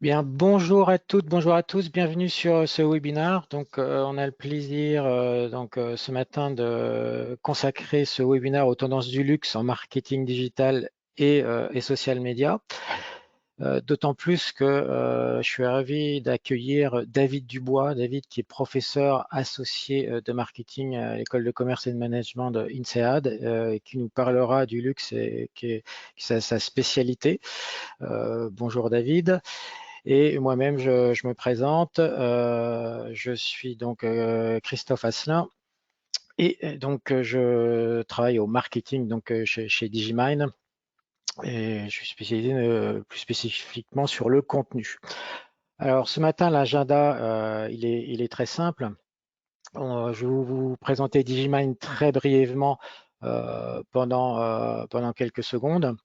Bien, bonjour à toutes, bonjour à tous, bienvenue sur ce webinaire. On a le plaisir ce matin de consacrer ce webinaire aux tendances du luxe en marketing digital et social media. D'autant plus que je suis ravi d'accueillir David Dubois, David qui est professeur associé de marketing à l'école de commerce et de management de INSEAD, et qui nous parlera du luxe et qui est sa spécialité. Bonjour David. Et moi-même, je me présente. Je suis donc Christophe Asselin et je travaille au marketing chez Digimind et je suis spécialisé plus spécifiquement sur le contenu. Alors ce matin, l'agenda, il est très simple. Je vais vous présenter Digimind très brièvement pendant quelques secondes.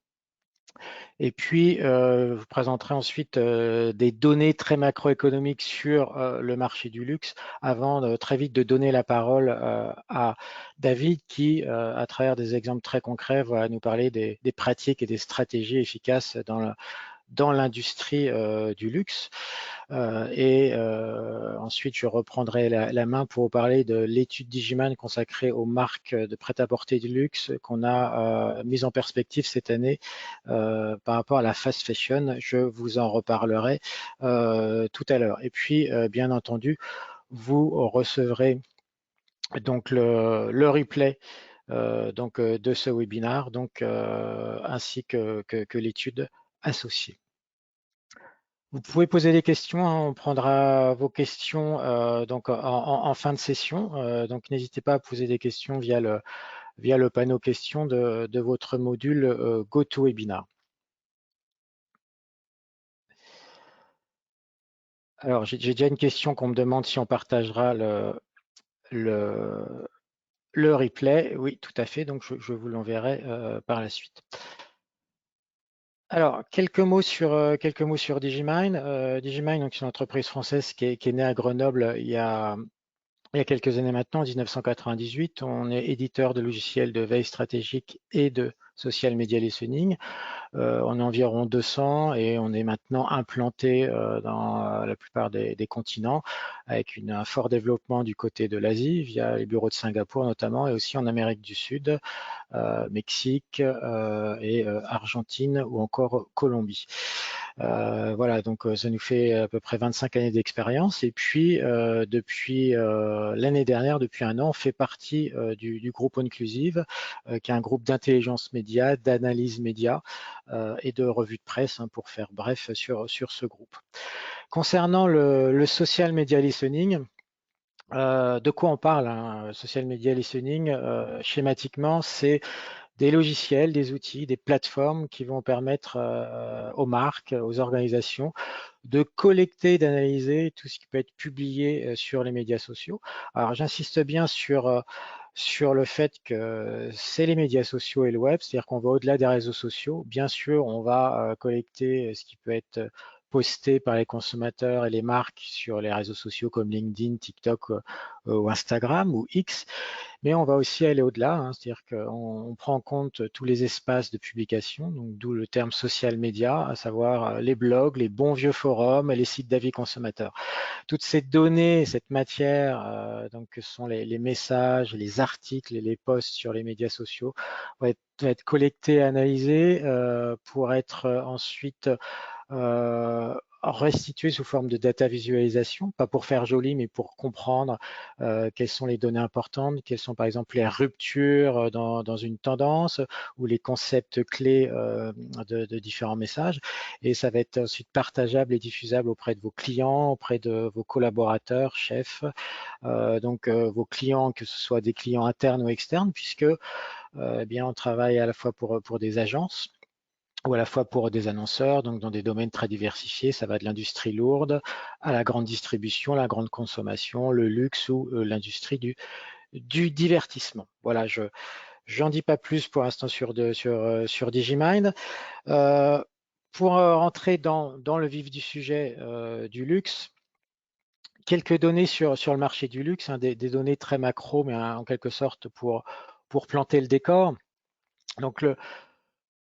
Et puis, je vous présenterai ensuite des données très macroéconomiques sur le marché du luxe avant très vite de donner la parole à David qui, à travers des exemples très concrets, va nous parler des pratiques et des stratégies efficaces dans l'industrie du luxe. Ensuite, je reprendrai la main pour vous parler de l'étude Digiman consacrée aux marques de prêt-à-porter du luxe qu'on a mise en perspective cette année par rapport à la fast fashion. Je vous en reparlerai tout à l'heure. Et puis, bien entendu, vous recevrez donc le replay de ce webinaire, ainsi que l'étude associée. Vous pouvez poser des questions, hein, on prendra vos questions en fin de session. Donc n'hésitez pas à poser des questions via le panneau questions de votre module GoToWebinar. Alors j'ai déjà une question qu'on me demande si on partagera le, le replay. Oui, tout à fait, donc je vous l'enverrai par la suite. Alors, quelques mots sur Digimind. Digimind, donc, c'est une entreprise française qui est née à Grenoble il y a quelques années maintenant, en 1998. On est éditeur de logiciels de veille stratégique et de social media listening. On est environ 200 et on est maintenant implanté dans la plupart des continents avec un fort développement du côté de l'Asie via les bureaux de Singapour notamment et aussi en Amérique du Sud, Mexique et Argentine ou encore Colombie. Voilà, donc ça nous fait à peu près 25 années d'expérience. Et puis, depuis l'année dernière, depuis un an, on fait partie du groupe Onclusive, qui est un groupe d'intelligence média, d'analyse média et de revue de presse, hein, pour faire bref sur ce groupe. Concernant le social media listening, de quoi on parle, hein, social media listening, schématiquement, c'est des logiciels, des outils, des plateformes qui vont permettre aux marques, aux organisations de collecter, d'analyser tout ce qui peut être publié sur les médias sociaux. Alors j'insiste bien sur le fait que c'est les médias sociaux et le web, c'est-à-dire qu'on va au-delà des réseaux sociaux. Bien sûr, on va collecter ce qui peut être posté par les consommateurs et les marques sur les réseaux sociaux comme LinkedIn, TikTok ou Instagram ou X, mais on va aussi aller au-delà, hein, c'est-à-dire qu'on prend en compte tous les espaces de publication, donc d'où le terme social media, à savoir les blogs, les bons vieux forums et les sites d'avis consommateurs. Toutes ces données, cette matière, donc que sont les messages, les articles et les posts sur les médias sociaux, vont être collectés, analysés pour être ensuite restitué sous forme de data visualisation, pas pour faire joli, mais pour comprendre quelles sont les données importantes, quelles sont par exemple les ruptures dans une tendance ou les concepts clés de différents messages. Et ça va être ensuite partageable et diffusable auprès de vos clients, auprès de vos collaborateurs, chefs, vos clients, que ce soit des clients internes ou externes, puisque eh bien, on travaille à la fois pour des agences, ou à la fois pour des annonceurs, donc dans des domaines très diversifiés. Ça va de l'industrie lourde à la grande distribution, la grande consommation, le luxe ou l'industrie du divertissement. Voilà, je n'en dis pas plus pour l'instant sur Digimind. Euh, pour rentrer dans le vif du sujet du luxe, quelques données sur le marché du luxe, hein, des données très macro, mais en quelque sorte pour planter le décor. Donc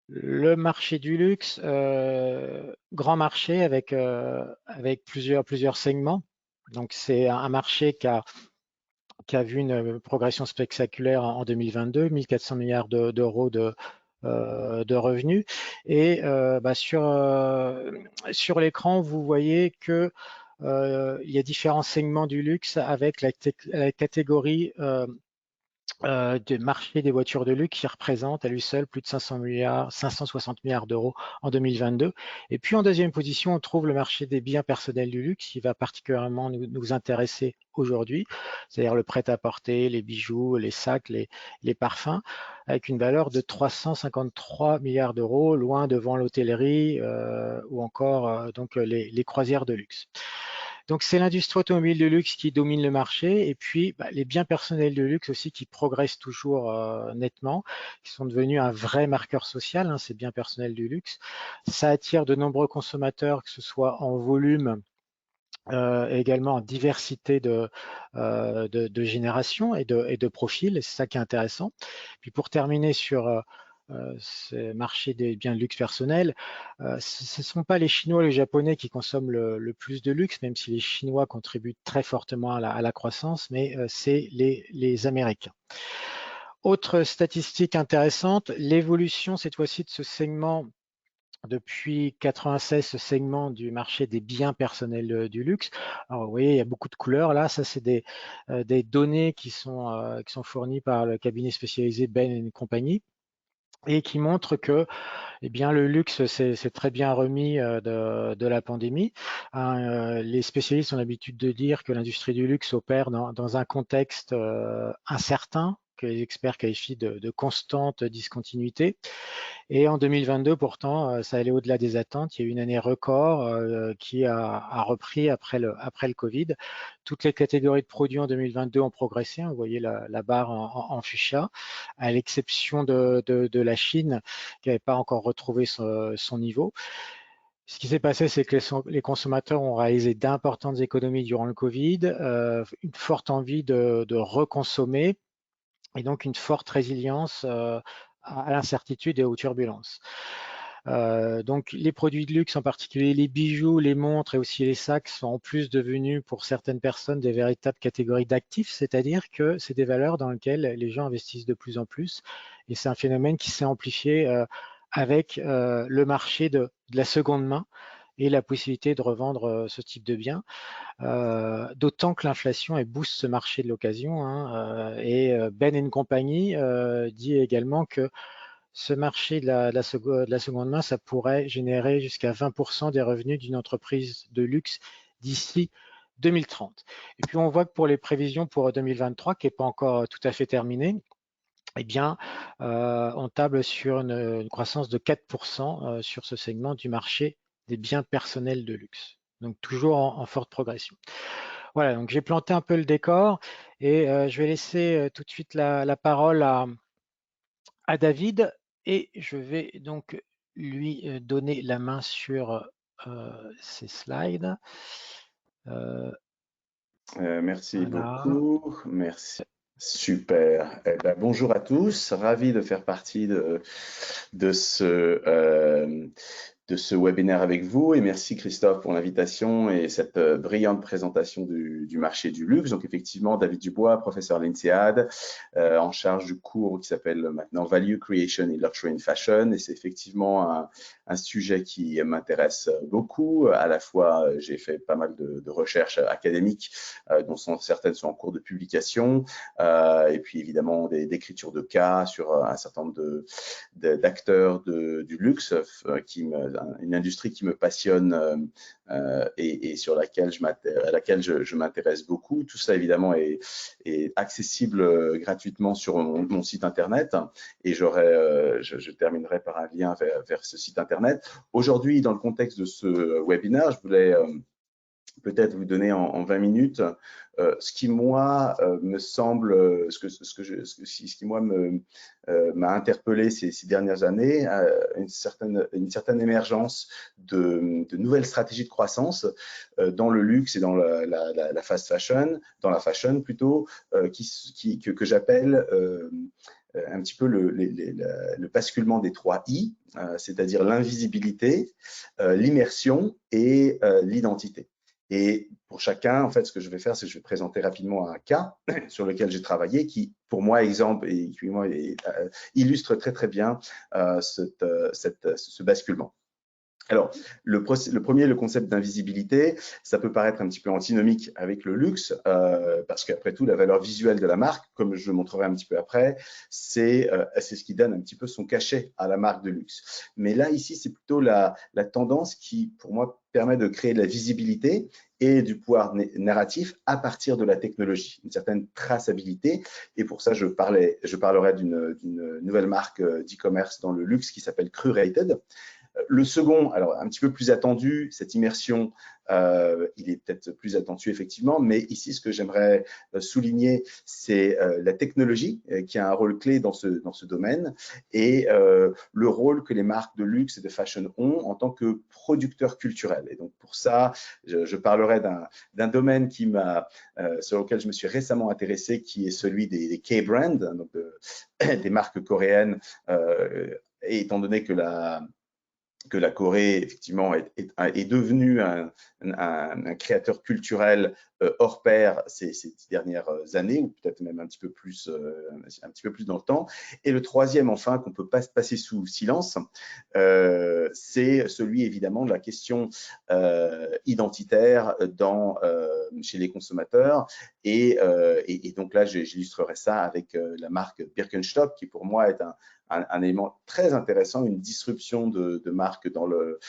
Le marché du luxe, grand marché avec plusieurs segments. Donc c'est un marché qui a vu une progression spectaculaire en 2022, 1400 milliards d'euros de revenus. Et sur l'écran, vous voyez que il y a différents segments du luxe avec la catégorie du marché des voitures de luxe qui représente à lui seul plus de 500 milliards, 560 milliards d'euros en 2022. Et puis en deuxième position, on trouve le marché des biens personnels du luxe qui va particulièrement nous intéresser aujourd'hui, c'est-à-dire le prêt-à-porter, les bijoux, les sacs, les parfums, avec une valeur de 353 milliards d'euros, loin devant l'hôtellerie ou encore donc les croisières de luxe. Donc c'est l'industrie automobile de luxe qui domine le marché et puis les biens personnels de luxe aussi qui progressent toujours nettement, qui sont devenus un vrai marqueur social, hein, ces biens personnels du luxe. Ça attire de nombreux consommateurs, que ce soit en volume, également en diversité de générations et de profils, et c'est ça qui est intéressant. Puis pour terminer sur ce marché des biens de luxe personnel, ce ne sont pas les Chinois et les Japonais qui consomment le plus de luxe, même si les Chinois contribuent très fortement à la croissance, mais c'est les Américains. Autre statistique intéressante, l'évolution cette fois-ci de ce segment depuis 96, ce segment du marché des biens personnels du luxe. Alors, vous voyez, il y a beaucoup de couleurs là. Ça, c'est des données qui sont fournies par le cabinet spécialisé Bain & Company et qui montrent que eh bien, le luxe s'est très bien remis de la pandémie. Les spécialistes ont l'habitude de dire que l'industrie du luxe opère dans un contexte incertain, que les experts qualifient de constante discontinuité. Et en 2022, pourtant, ça allait au-delà des attentes. Il y a eu une année record qui a repris après le Covid. Toutes les catégories de produits en 2022 ont progressé, hein. Vous voyez la barre en fuchsia, à l'exception de la Chine qui n'avait pas encore retrouvé son niveau. Ce qui s'est passé, c'est que les consommateurs ont réalisé d'importantes économies durant le Covid, une forte envie de reconsommer et donc une forte résilience à l'incertitude et aux turbulences. Donc les produits de luxe, en particulier les bijoux, les montres et aussi les sacs, sont en plus devenus pour certaines personnes des véritables catégories d'actifs, c'est-à-dire que c'est des valeurs dans lesquelles les gens investissent de plus en plus. Et c'est un phénomène qui s'est amplifié avec le marché de la seconde main et la possibilité de revendre ce type de biens. D'autant que l'inflation booste ce marché de l'occasion, hein, et Ben & Company dit également que ce marché de la seconde main, ça pourrait générer jusqu'à 20% des revenus d'une entreprise de luxe d'ici 2030. Et puis on voit que pour les prévisions pour 2023, qui n'est pas encore tout à fait terminée, eh bien, on table sur une croissance de 4% sur ce segment du marché des biens personnels de luxe. Donc toujours en forte progression. Voilà, donc j'ai planté un peu le décor et je vais laisser tout de suite la parole à David et je vais donc lui donner la main sur ces slides. Merci Voilà. beaucoup, merci. Super. Eh ben, bonjour à tous, ravi de faire partie de ce webinaire avec vous et merci Christophe pour l'invitation et cette brillante présentation du marché du luxe. Donc effectivement, David Dubois, professeur à l'INSEAD, en charge du cours qui s'appelle maintenant Value Creation in Luxury and Fashion et c'est effectivement un sujet qui m'intéresse beaucoup. À la fois, j'ai fait pas mal de recherches académiques dont certaines sont en cours de publication et puis évidemment d'écriture de cas sur un certain nombre d'acteurs du luxe, une industrie qui me passionne et sur à laquelle je m'intéresse beaucoup. Tout ça évidemment est accessible gratuitement sur mon site internet et je terminerai par un lien vers ce site internet. Aujourd'hui, dans le contexte de ce webinaire, je voulais peut-être vous donner en 20 minutes ce qui moi me semble, ce qui moi m'a interpellé ces dernières années, une certaine émergence de nouvelles stratégies de croissance dans le luxe et dans la fast fashion, dans la fashion plutôt, que j'appelle un petit peu le basculement des 3 I, c'est-à-dire l'invisibilité, l'immersion et l'identité. Et pour chacun, en fait, ce que je vais faire, c'est que je vais présenter rapidement un cas sur lequel j'ai travaillé qui, pour moi, exemple et qui, moi, illustre très, très bien ce basculement. Alors, le premier, le concept d'invisibilité, ça peut paraître un petit peu antinomique avec le luxe, parce qu'après tout, la valeur visuelle de la marque, comme je le montrerai un petit peu après, c'est ce qui donne un petit peu son cachet à la marque de luxe. Mais là, ici, c'est plutôt la tendance qui, pour moi, permet de créer de la visibilité et du pouvoir narratif à partir de la technologie, une certaine traçabilité. Et pour ça, je parlerai d'une nouvelle marque d'e-commerce dans le luxe qui s'appelle Curated. Le second, alors un petit peu plus attendu, cette immersion, il est peut-être plus attendu effectivement, mais ici, ce que j'aimerais souligner, c'est la technologie qui a un rôle clé dans ce domaine et le rôle que les marques de luxe et de fashion ont en tant que producteurs culturels. Et donc, pour ça, je parlerai d'un domaine sur lequel je me suis récemment intéressé, qui est celui des K-brands, donc des marques coréennes, et étant donné que la Corée, effectivement, est devenue un créateur culturel hors pair ces 10 dernières années, ou peut-être même un petit peu plus dans le temps. Et le troisième, enfin, qu'on ne peut pas passer sous silence, c'est celui, évidemment, de la question identitaire chez les consommateurs. Et donc là, j'illustrerai ça avec la marque Birkenstock, qui pour moi est un élément très intéressant, une disruption de marque dans le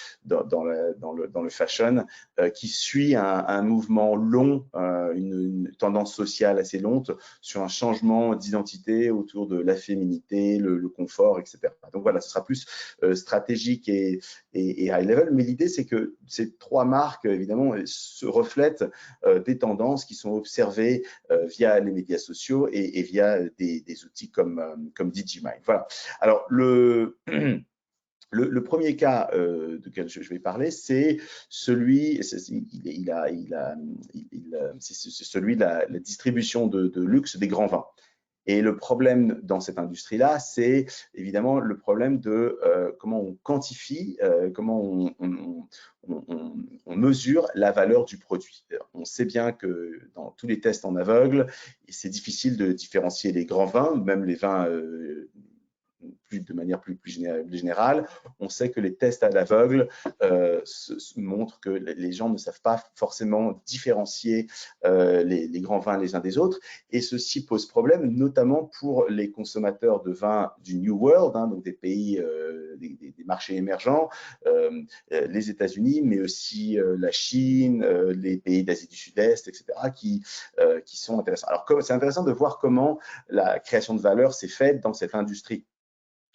fashion qui suit un mouvement long, une tendance sociale assez longue sur un changement d'identité autour de la féminité, le confort, etc. Donc voilà, ce sera plus stratégique et high level, mais l'idée c'est que ces 3 marques, évidemment, se reflètent des tendances qui sont observées via les médias sociaux et via des outils comme Digimind. Voilà. Alors, le premier cas duquel je vais parler, c'est celui, c'est celui de la distribution de luxe des grands vins. Et le problème dans cette industrie-là, c'est évidemment le problème de comment on quantifie, comment on mesure la valeur du produit. On sait bien que dans tous les tests en aveugle, c'est difficile de différencier les grands vins, même les vins de manière plus générale. On sait que les tests à l'aveugle montrent que les gens ne savent pas forcément différencier les grands vins les uns des autres. Et ceci pose problème, notamment pour les consommateurs de vins du New World, donc des pays, des marchés émergents, les États-Unis, mais aussi la Chine, les pays d'Asie du Sud-Est, etc., qui sont intéressants. Alors, c'est intéressant de voir comment la création de valeur s'est faite dans cette industrie.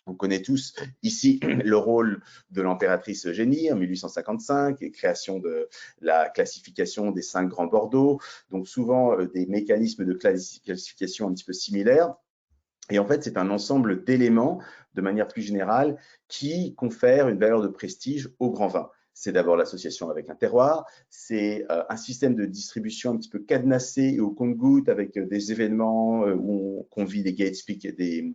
On connaît tous ici le rôle de l'impératrice Eugénie en 1855, et création de la classification des 5 grands Bordeaux, donc souvent des mécanismes de classification un petit peu similaires. Et en fait, c'est un ensemble d'éléments, de manière plus générale, qui confèrent une valeur de prestige au grand vin. C'est d'abord l'association avec un terroir, c'est un système de distribution un petit peu cadenassé et au compte-gouttes avec des événements où on convie des gatekeepers,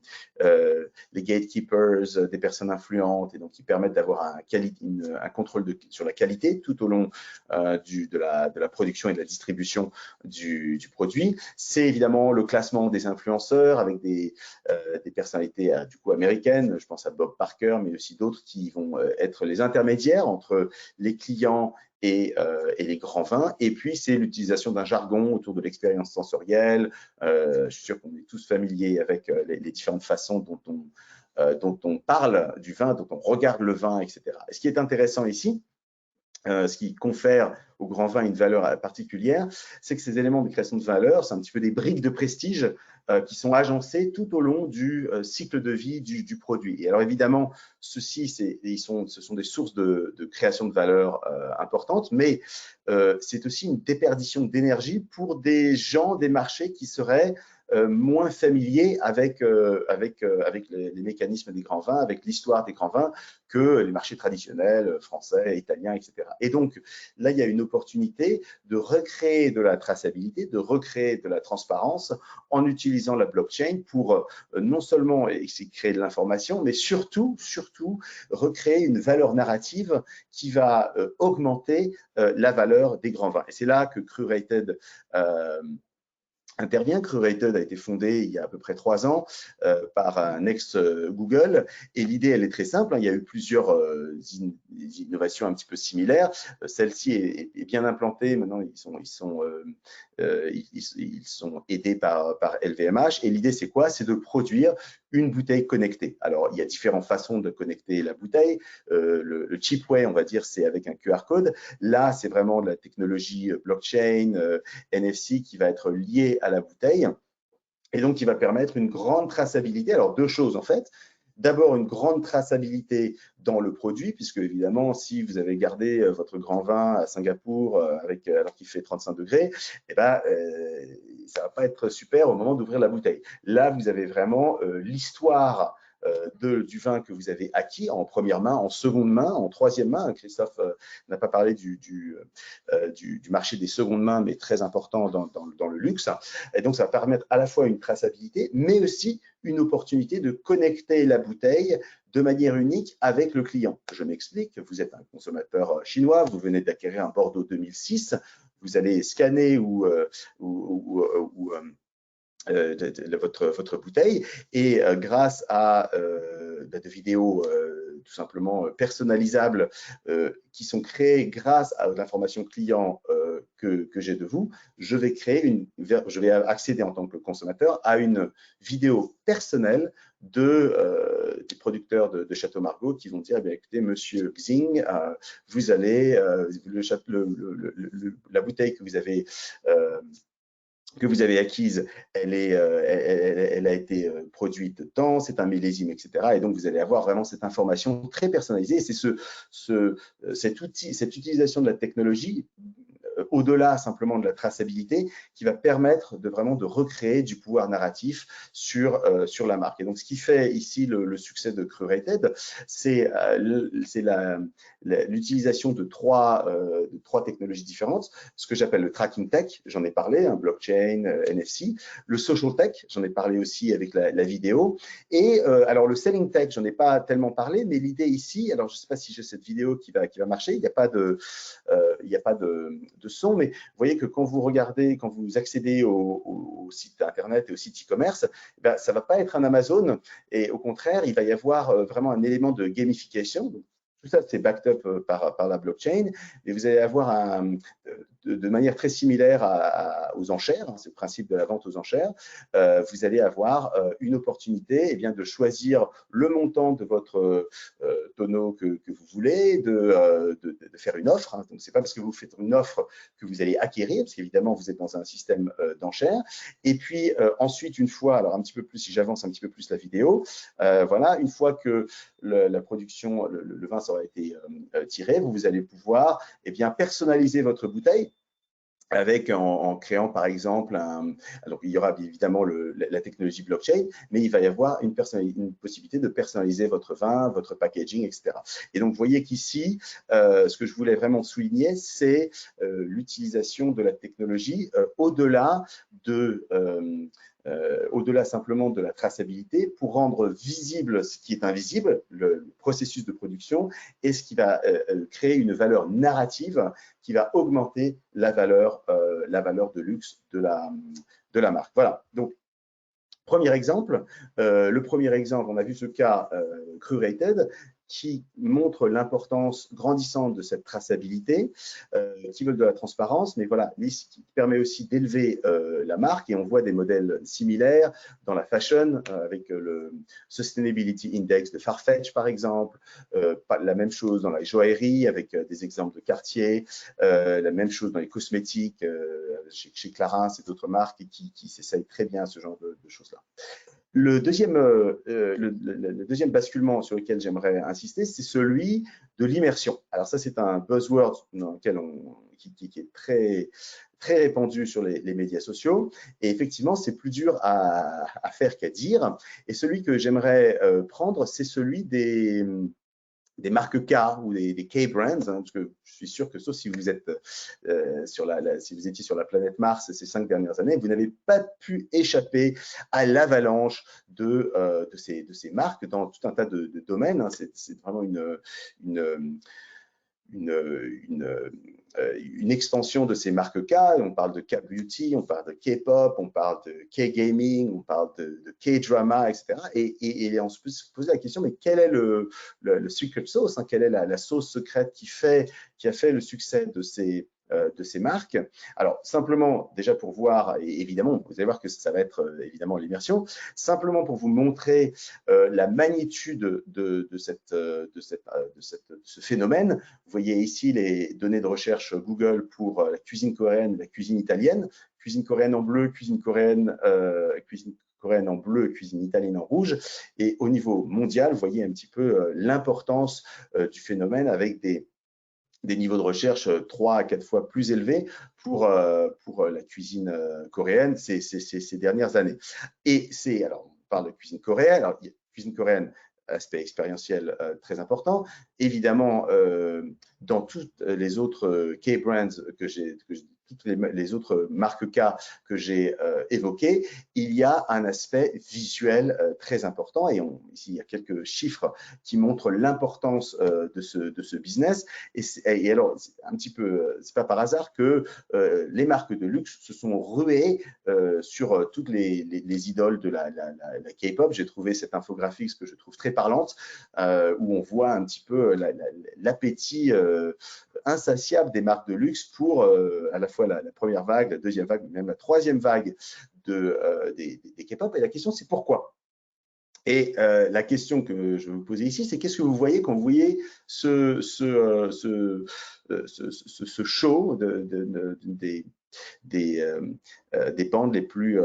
des personnes influentes, et donc qui permettent d'avoir un contrôle sur la qualité tout au long de la production et de la distribution du produit. C'est évidemment le classement des influenceurs avec des personnalités du coup américaines, je pense à Bob Parker, mais aussi d'autres qui vont être les intermédiaires entre les clients et les grands vins. Et puis, c'est l'utilisation d'un jargon autour de l'expérience sensorielle. Je suis sûr qu'on est tous familiers avec les différentes façons dont on parle du vin, dont on regarde le vin, etc. Et ce qui est intéressant ici, ce qui confère au grand vin une valeur particulière, c'est que ces éléments de création de valeur, c'est un petit peu des briques de prestige qui sont agencées tout au long du cycle de vie du produit. Et alors évidemment, ce sont des sources de création de valeur importantes, mais c'est aussi une déperdition d'énergie pour des gens, des marchés qui seraient moins familiers avec les mécanismes des grands vins, avec l'histoire des grands vins, que les marchés traditionnels, français, italiens, etc. Et donc, là, il y a une opportunité de recréer de la traçabilité, de recréer de la transparence en utilisant la blockchain pour non seulement créer de l'information, mais surtout recréer une valeur narrative qui va augmenter la valeur des grands vins. Et c'est là que Crurated intervient. Crurated a été fondé il y a à peu près 3 ans par un ex-Google, et l'idée, elle est très simple, hein. Il y a eu plusieurs innovations un petit peu similaires. Celle-ci est bien implantée. Maintenant, ils sont aidés par LVMH, et l'idée, c'est quoi? C'est de produire une bouteille connectée. Alors, il y a différentes façons de connecter la bouteille. Le cheap way, on va dire, c'est avec un QR code. Là, c'est vraiment de la technologie blockchain, NFC, qui va être liée à la bouteille, et donc qui va permettre une grande traçabilité. Alors, 2 choses en fait. D'abord, une grande traçabilité dans le produit, puisque évidemment, si vous avez gardé votre grand vin à Singapour alors qu'il fait 35 degrés, eh ben, ça va pas être super au moment d'ouvrir la bouteille. Là, vous avez vraiment l'histoire du vin que vous avez acquis en première main, en seconde main, en troisième main. Christophe n'a pas parlé du marché des secondes mains, mais très important dans le luxe. Et donc, ça va permettre à la fois une traçabilité, mais aussi une opportunité de connecter la bouteille de manière unique avec le client. Je m'explique, vous êtes un consommateur chinois, vous venez d'acquérir un Bordeaux 2006, vous allez scanner votre bouteille, et grâce à de vidéos tout simplement personnalisables qui sont créées grâce à l'information client que j'ai de vous, je vais accéder en tant que consommateur à une vidéo personnelle des producteurs de Château Margaux, qui vont dire, eh bien, écoutez, monsieur Xing, vous allez, la bouteille que vous avez acquise, elle a été produite tant, c'est un millésime, etc. Et donc, vous allez avoir vraiment cette information très personnalisée. Et c'est cette utilisation de la technologie, au-delà simplement de la traçabilité, qui va permettre vraiment de recréer du pouvoir narratif sur la marque. Et donc, ce qui fait ici le succès de Crurated, c'est l'utilisation de trois technologies différentes. Ce que j'appelle le tracking tech, j'en ai parlé, hein, blockchain, NFC. Le social tech, j'en ai parlé aussi avec la vidéo. Et alors, le selling tech, j'en ai pas tellement parlé, mais l'idée ici, alors je ne sais pas si j'ai cette vidéo qui va marcher, il n'y a pas de son, mais vous voyez que quand vous accédez au site internet et au site e-commerce, ben, ça ne va pas être un Amazon, et au contraire, il va y avoir vraiment un élément de gamification. Donc, tout ça, c'est backed up par la blockchain, et vous allez avoir de manière très similaire aux enchères, hein, c'est le principe de la vente aux enchères, vous allez avoir une opportunité, eh bien, de choisir le montant de votre tonneau que vous voulez, de faire une offre, hein. Donc, ce n'est pas parce que vous faites une offre que vous allez acquérir, parce qu'évidemment, vous êtes dans un système d'enchères. Et puis, ensuite, une fois, alors un petit peu plus, si j'avance un petit peu plus la vidéo, voilà, une fois que la production, le vin aura été tiré, vous allez pouvoir, eh bien, personnaliser votre bouteille en créant par exemple alors il y aura évidemment la technologie blockchain, mais il va y avoir une possibilité de personnaliser votre vin, votre packaging, etc. Et donc vous voyez qu'ici, ce que je voulais vraiment souligner, c'est l'utilisation de la technologie au-delà simplement de la traçabilité, pour rendre visible ce qui est invisible, le processus de production, et ce qui va créer une valeur narrative qui va augmenter la valeur de luxe de la marque. Voilà, donc premier exemple. Le premier exemple, on a vu ce cas Crurated, qui montre l'importance grandissante de cette traçabilité, qui veut de la transparence, mais voilà, qui permet aussi d'élever la marque, et on voit des modèles similaires dans la fashion, avec le Sustainability Index de Farfetch, par exemple, la même chose dans la joaillerie, avec des exemples de Cartier, la même chose dans les cosmétiques, chez Clarins et d'autres marques qui s'essayent très bien à ce genre de choses-là. Le deuxième basculement sur lequel j'aimerais insister, c'est celui de l'immersion. Alors ça, c'est un buzzword qui est très très répandu sur les médias sociaux. Et effectivement, c'est plus dur à faire qu'à dire. Et celui que j'aimerais prendre, c'est celui des marques K ou des K-brands, hein, parce que je suis sûr que sauf si vous êtes si vous étiez sur la planète Mars ces 5 dernières années, vous n'avez pas pu échapper à l'avalanche de ces marques dans tout un tas de domaines. Hein. C'est vraiment une, une extension de ces marques K. On parle de K-beauty, on parle de K-pop, on parle de K-gaming, on parle de K-drama, etc. Et on se peut se poser la question, mais quel est le secret sauce, hein, quelle est la sauce secrète qui a fait le succès de ces marques? Alors, simplement, déjà pour voir, et évidemment, vous allez voir que ça va être évidemment l'immersion, simplement pour vous montrer la magnitude de ce phénomène. Vous voyez ici les données de recherche Google pour la cuisine coréenne et la cuisine italienne. Cuisine coréenne en bleu, cuisine coréenne en bleu, cuisine italienne en rouge. Et au niveau mondial, vous voyez un petit peu l'importance du phénomène avec des niveaux de recherche 3 à 4 fois plus élevés pour la cuisine coréenne ces dernières années. Et alors, on parle de cuisine coréenne. Alors, cuisine coréenne, aspect expérientiel très important. Évidemment, dans toutes les autres K-brands toutes les autres marques K que j'ai évoquées, il y a un aspect visuel très important. Et ici, il y a quelques chiffres qui montrent l'importance de ce business. Et alors, un petit peu, c'est pas par hasard que les marques de luxe se sont ruées sur toutes les idoles de la K-pop. J'ai trouvé cette infographie que je trouve très parlante, où on voit un petit peu l'appétit insatiable des marques de luxe pour à la fois la première vague, la deuxième vague, même la troisième vague des K-pop. Et la question, c'est pourquoi? Et la question que je vais vous poser ici, c'est qu'est-ce que vous voyez quand vous voyez ce show des bandes les plus,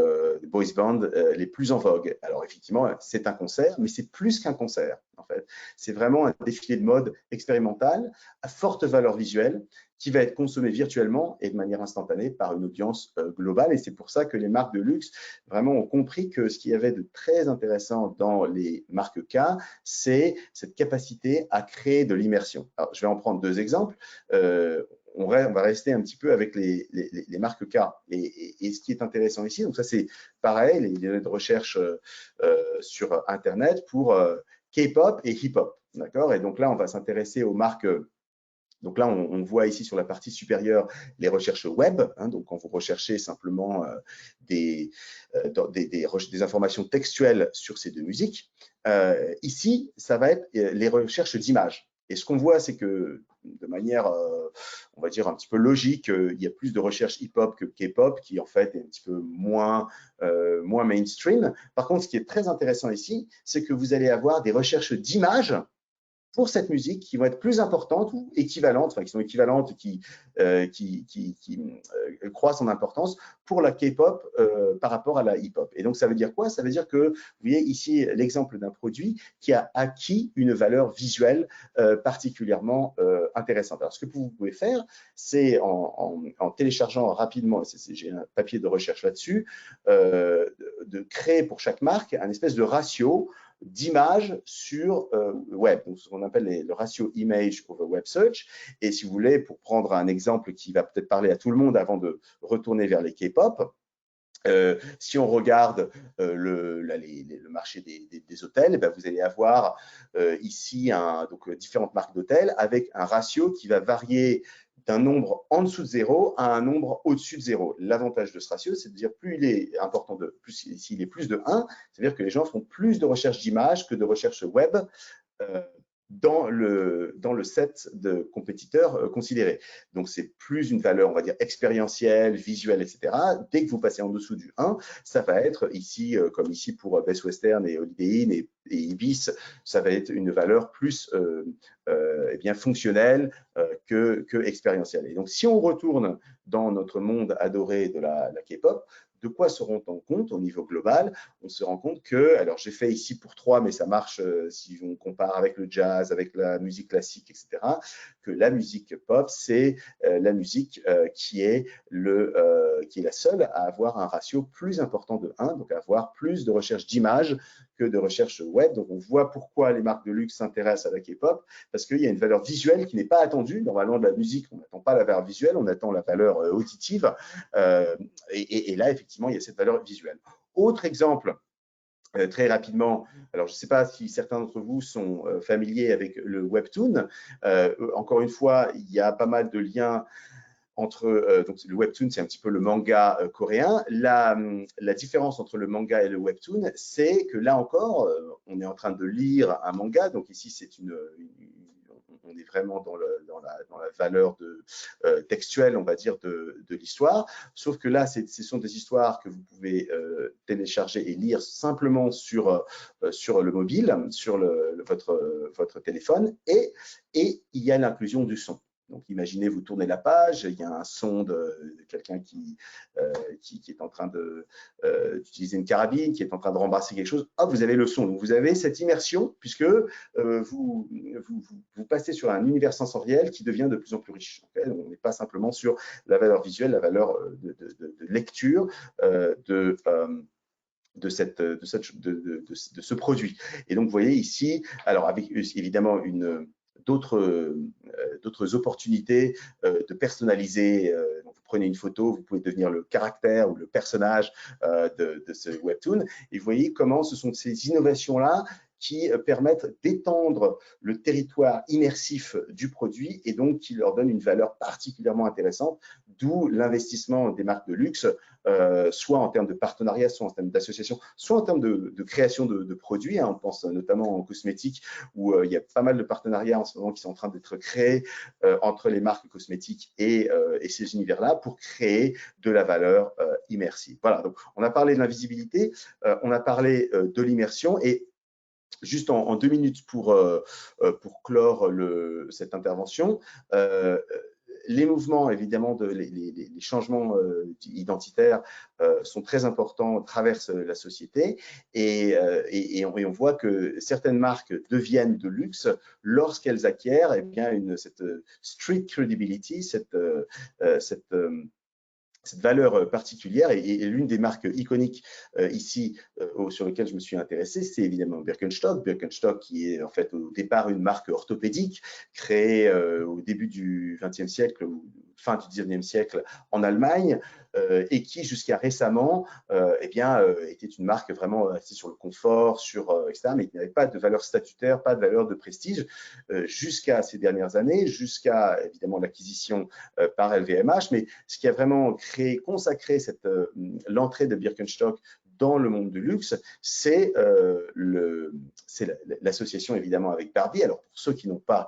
boys bands les plus en vogue? Alors effectivement, c'est un concert, mais c'est plus qu'un concert en fait. C'est vraiment un défilé de mode expérimental à forte valeur visuelle qui va être consommé virtuellement et de manière instantanée par une audience globale. Et c'est pour ça que les marques de luxe vraiment ont compris que ce qu'il y avait de très intéressant dans les marques K, c'est cette capacité à créer de l'immersion. Alors, je vais en prendre 2 exemples. On va rester un petit peu avec les marques K. Et ce qui est intéressant ici, donc ça c'est pareil, les données de recherche sur Internet pour K-pop et hip-hop. D'accord? Et donc là, on va s'intéresser aux marques. Donc là, on voit ici sur la partie supérieure les recherches web. Hein, donc, quand vous recherchez simplement des informations textuelles sur ces 2 musiques, ici, ça va être les recherches d'images. Et ce qu'on voit, c'est que de manière, on va dire, un petit peu logique, il y a plus de recherches hip-hop que K-pop, qui en fait est un petit peu moins mainstream. Par contre, ce qui est très intéressant ici, c'est que vous allez avoir des recherches d'images pour cette musique qui vont être plus importantes ou équivalentes, enfin qui sont équivalentes, qui croissent en importance pour la K-pop par rapport à la hip-hop. Et donc ça veut dire quoi? Ça veut dire que vous voyez ici l'exemple d'un produit qui a acquis une valeur visuelle particulièrement intéressante. Alors ce que vous pouvez faire, c'est en téléchargeant rapidement, j'ai un papier de recherche là-dessus, de créer pour chaque marque un espèce de ratio d'images sur web, donc ce qu'on appelle le ratio image over web search. Et si vous voulez, pour prendre un exemple qui va peut-être parler à tout le monde avant de retourner vers les K-pop, si on regarde le marché des hôtels, eh bien, vous allez avoir ici donc, différentes marques d'hôtels avec un ratio qui va varier d'un nombre en dessous de 0 à un nombre au-dessus de 0. L'avantage de ce ratio, c'est de dire plus il est important, s'il est plus de 1, c'est-à-dire que les gens font plus de recherches d'images que de recherches web dans le set de compétiteurs considérés. Donc, c'est plus une valeur, on va dire, expérientielle, visuelle, etc. Dès que vous passez en dessous du 1, ça va être ici, comme ici pour Best Western et Holiday Inn et Ibis, ça va être une valeur plus eh bien, fonctionnelle que expérientielle. Et donc, si on retourne dans notre monde adoré de la K-pop, de quoi se rend-on compte au niveau global? On se rend compte que, alors j'ai fait ici pour 3, mais ça marche si on compare avec le jazz, avec la musique classique, etc., que la musique pop, c'est la musique qui est la seule à avoir un ratio plus important de 1, donc à avoir plus de recherche d'images que de recherche web. Donc on voit pourquoi les marques de luxe s'intéressent à la K-pop, parce qu'il y a une valeur visuelle qui n'est pas attendue. Normalement, de la musique, on n'attend pas la valeur visuelle, on attend la valeur auditive. Et là, effectivement, il y a cette valeur visuelle. Autre exemple, très rapidement, alors je ne sais pas si certains d'entre vous sont familiers avec le webtoon. Encore une fois, il y a pas mal de liens entre, donc le webtoon, c'est un petit peu le manga coréen. La différence entre le manga et le webtoon, c'est que là encore, on est en train de lire un manga. Donc ici, on est vraiment dans la valeur textuelle, on va dire, de l'histoire. Sauf que là, ce sont des histoires que vous pouvez télécharger et lire simplement sur le mobile, sur votre téléphone. Et il y a l'inclusion du son. Donc, imaginez, vous tournez la page, il y a un son de quelqu'un qui est en train d'utiliser une carabine, qui est en train de rembrasser quelque chose. Hop, vous avez le son. Donc, vous avez cette immersion puisque vous passez sur un univers sensoriel qui devient de plus en plus riche. Okay, on n'est pas simplement sur la valeur visuelle, la valeur de lecture de ce produit. Et donc, vous voyez ici, alors avec évidemment d'autres opportunités de personnaliser. Donc vous prenez une photo, vous pouvez devenir le caractère ou le personnage de ce webtoon. Et vous voyez comment ce sont ces innovations-là qui permettent d'étendre le territoire immersif du produit et donc qui leur donnent une valeur particulièrement intéressante, d'où l'investissement des marques de luxe, soit en termes de partenariat, soit en termes d'association, soit en termes de création de produits. Hein. On pense notamment en cosmétiques où il y a pas mal de partenariats en ce moment qui sont en train d'être créés entre les marques cosmétiques et ces univers-là pour créer de la valeur immersive. Voilà, donc on a parlé de l'invisibilité, on a parlé de l'immersion et juste en 2 minutes pour clore cette intervention, les mouvements, évidemment, les changements identitaires sont très importants, traversent la société et on voit que certaines marques deviennent de luxe lorsqu'elles acquièrent eh bien, cette street credibility, cette valeur particulière et l'une des marques iconiques ici sur lesquelles je me suis intéressé, c'est évidemment Birkenstock. Birkenstock qui est en fait au départ une marque orthopédique créée au début du XXe siècle ou fin du XIXe siècle en Allemagne et qui jusqu'à récemment eh bien, était une marque vraiment axée sur le confort, etc. Mais il n'y avait pas de valeur statutaire, pas de valeur de prestige jusqu'à ces dernières années, jusqu'à évidemment l'acquisition par LVMH. Mais ce qui a vraiment consacré l'entrée de Birkenstock dans le monde du luxe, c'est l'association évidemment avec Barbie. Alors pour ceux qui n'ont pas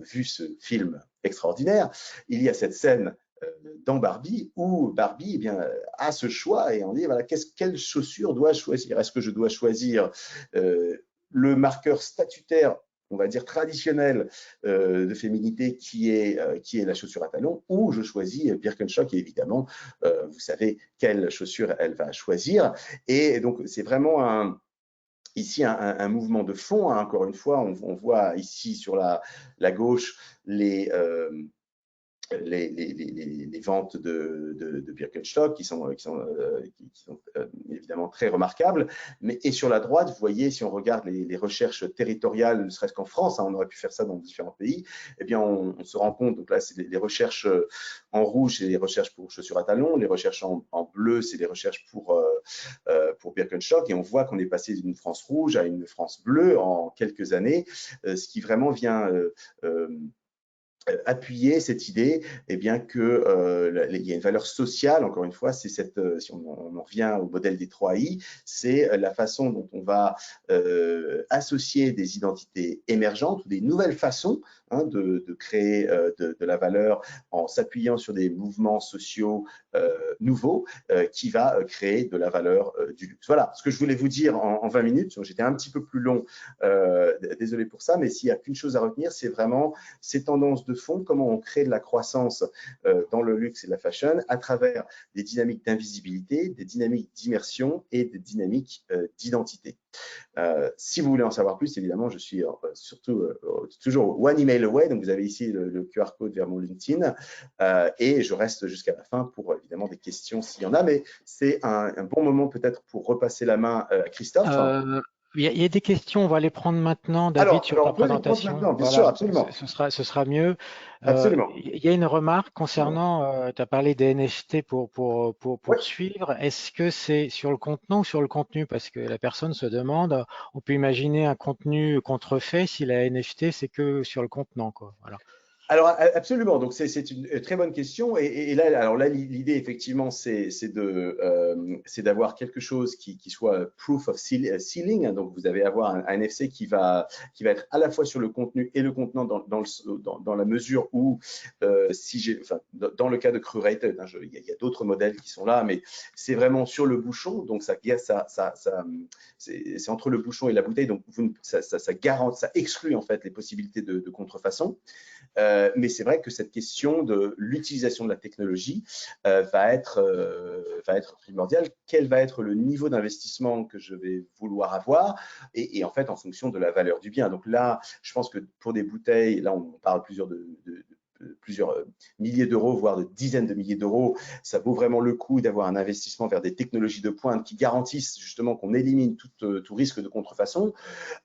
vu ce film extraordinaire, il y a cette scène dans Barbie où Barbie eh bien, a ce choix et on dit voilà, quelle chaussure dois-je choisir? Est-ce que je dois choisir le marqueur statutaire, on va dire traditionnel de féminité qui est la chaussure à talons, ou je choisis Birkenstock et évidemment, vous savez quelle chaussure elle va choisir. Et donc, c'est vraiment ici un mouvement de fond. Hein. Encore une fois, on voit ici sur la gauche les ventes de Birkenstock qui sont évidemment très remarquables. Et sur la droite, vous voyez, si on regarde les recherches territoriales, ne serait-ce qu'en France, hein, on aurait pu faire ça dans différents pays, eh bien, on se rend compte, donc là, c'est les recherches en rouge, c'est les recherches pour chaussures à talons, les recherches en bleu, c'est les recherches pour Birkenstock, et on voit qu'on est passé d'une France rouge à une France bleue en quelques années, ce qui vraiment vient appuyer cette idée eh bien que il y a une valeur sociale, encore une fois, c'est si on en revient au modèle des 3 I, c'est la façon dont on va associer des identités émergentes ou des nouvelles façons de créer de la valeur en s'appuyant sur des mouvements sociaux nouveaux qui va créer de la valeur du luxe. Voilà ce que je voulais vous dire en 20 minutes. J'étais un petit peu plus long, désolé pour ça, mais s'il n'y a qu'une chose à retenir, c'est vraiment ces tendances de fond, comment on crée de la croissance dans le luxe et la fashion à travers des dynamiques d'invisibilité, des dynamiques d'immersion et des dynamiques d'identité. Si vous voulez en savoir plus, évidemment, je suis surtout toujours one email away. Donc, vous avez ici le QR code vers mon LinkedIn et je reste jusqu'à la fin pour évidemment des questions s'il y en a. Mais c'est un bon moment peut-être pour repasser la main à Christophe. Il y a des questions, on va les prendre maintenant, David, Alors, sur ta on peut les prendre présentation. maintenant, bien sûr, Voilà, absolument. ce sera mieux. Absolument. Il y a une remarque concernant, tu as parlé des NFT pour Oui. poursuivre. Est-ce que c'est sur le contenant ou sur le contenu? Parce que la personne se demande, on peut imaginer un contenu contrefait si la NFT, c'est que sur le contenant, quoi. Voilà. Alors absolument, donc c'est une très bonne question et là alors là l'idée effectivement c'est d'avoir quelque chose qui soit proof of sealing, donc vous allez avoir un NFC qui va être à la fois sur le contenu et le contenant dans la mesure où dans le cas de Crew-Rated, il y a d'autres modèles qui sont là, mais c'est vraiment sur le bouchon, donc c'est entre le bouchon et la bouteille, donc ça exclut en fait les possibilités de contrefaçon. Mais c'est vrai que cette question de l'utilisation de la technologie va être primordiale. Quel va être le niveau d'investissement que je vais vouloir avoir et en fait, en fonction de la valeur du bien. Donc là, je pense que pour des bouteilles, là, on parle plusieurs milliers d'euros, voire de dizaines de milliers d'euros. Ça vaut vraiment le coup d'avoir un investissement vers des technologies de pointe qui garantissent justement qu'on élimine tout risque de contrefaçon.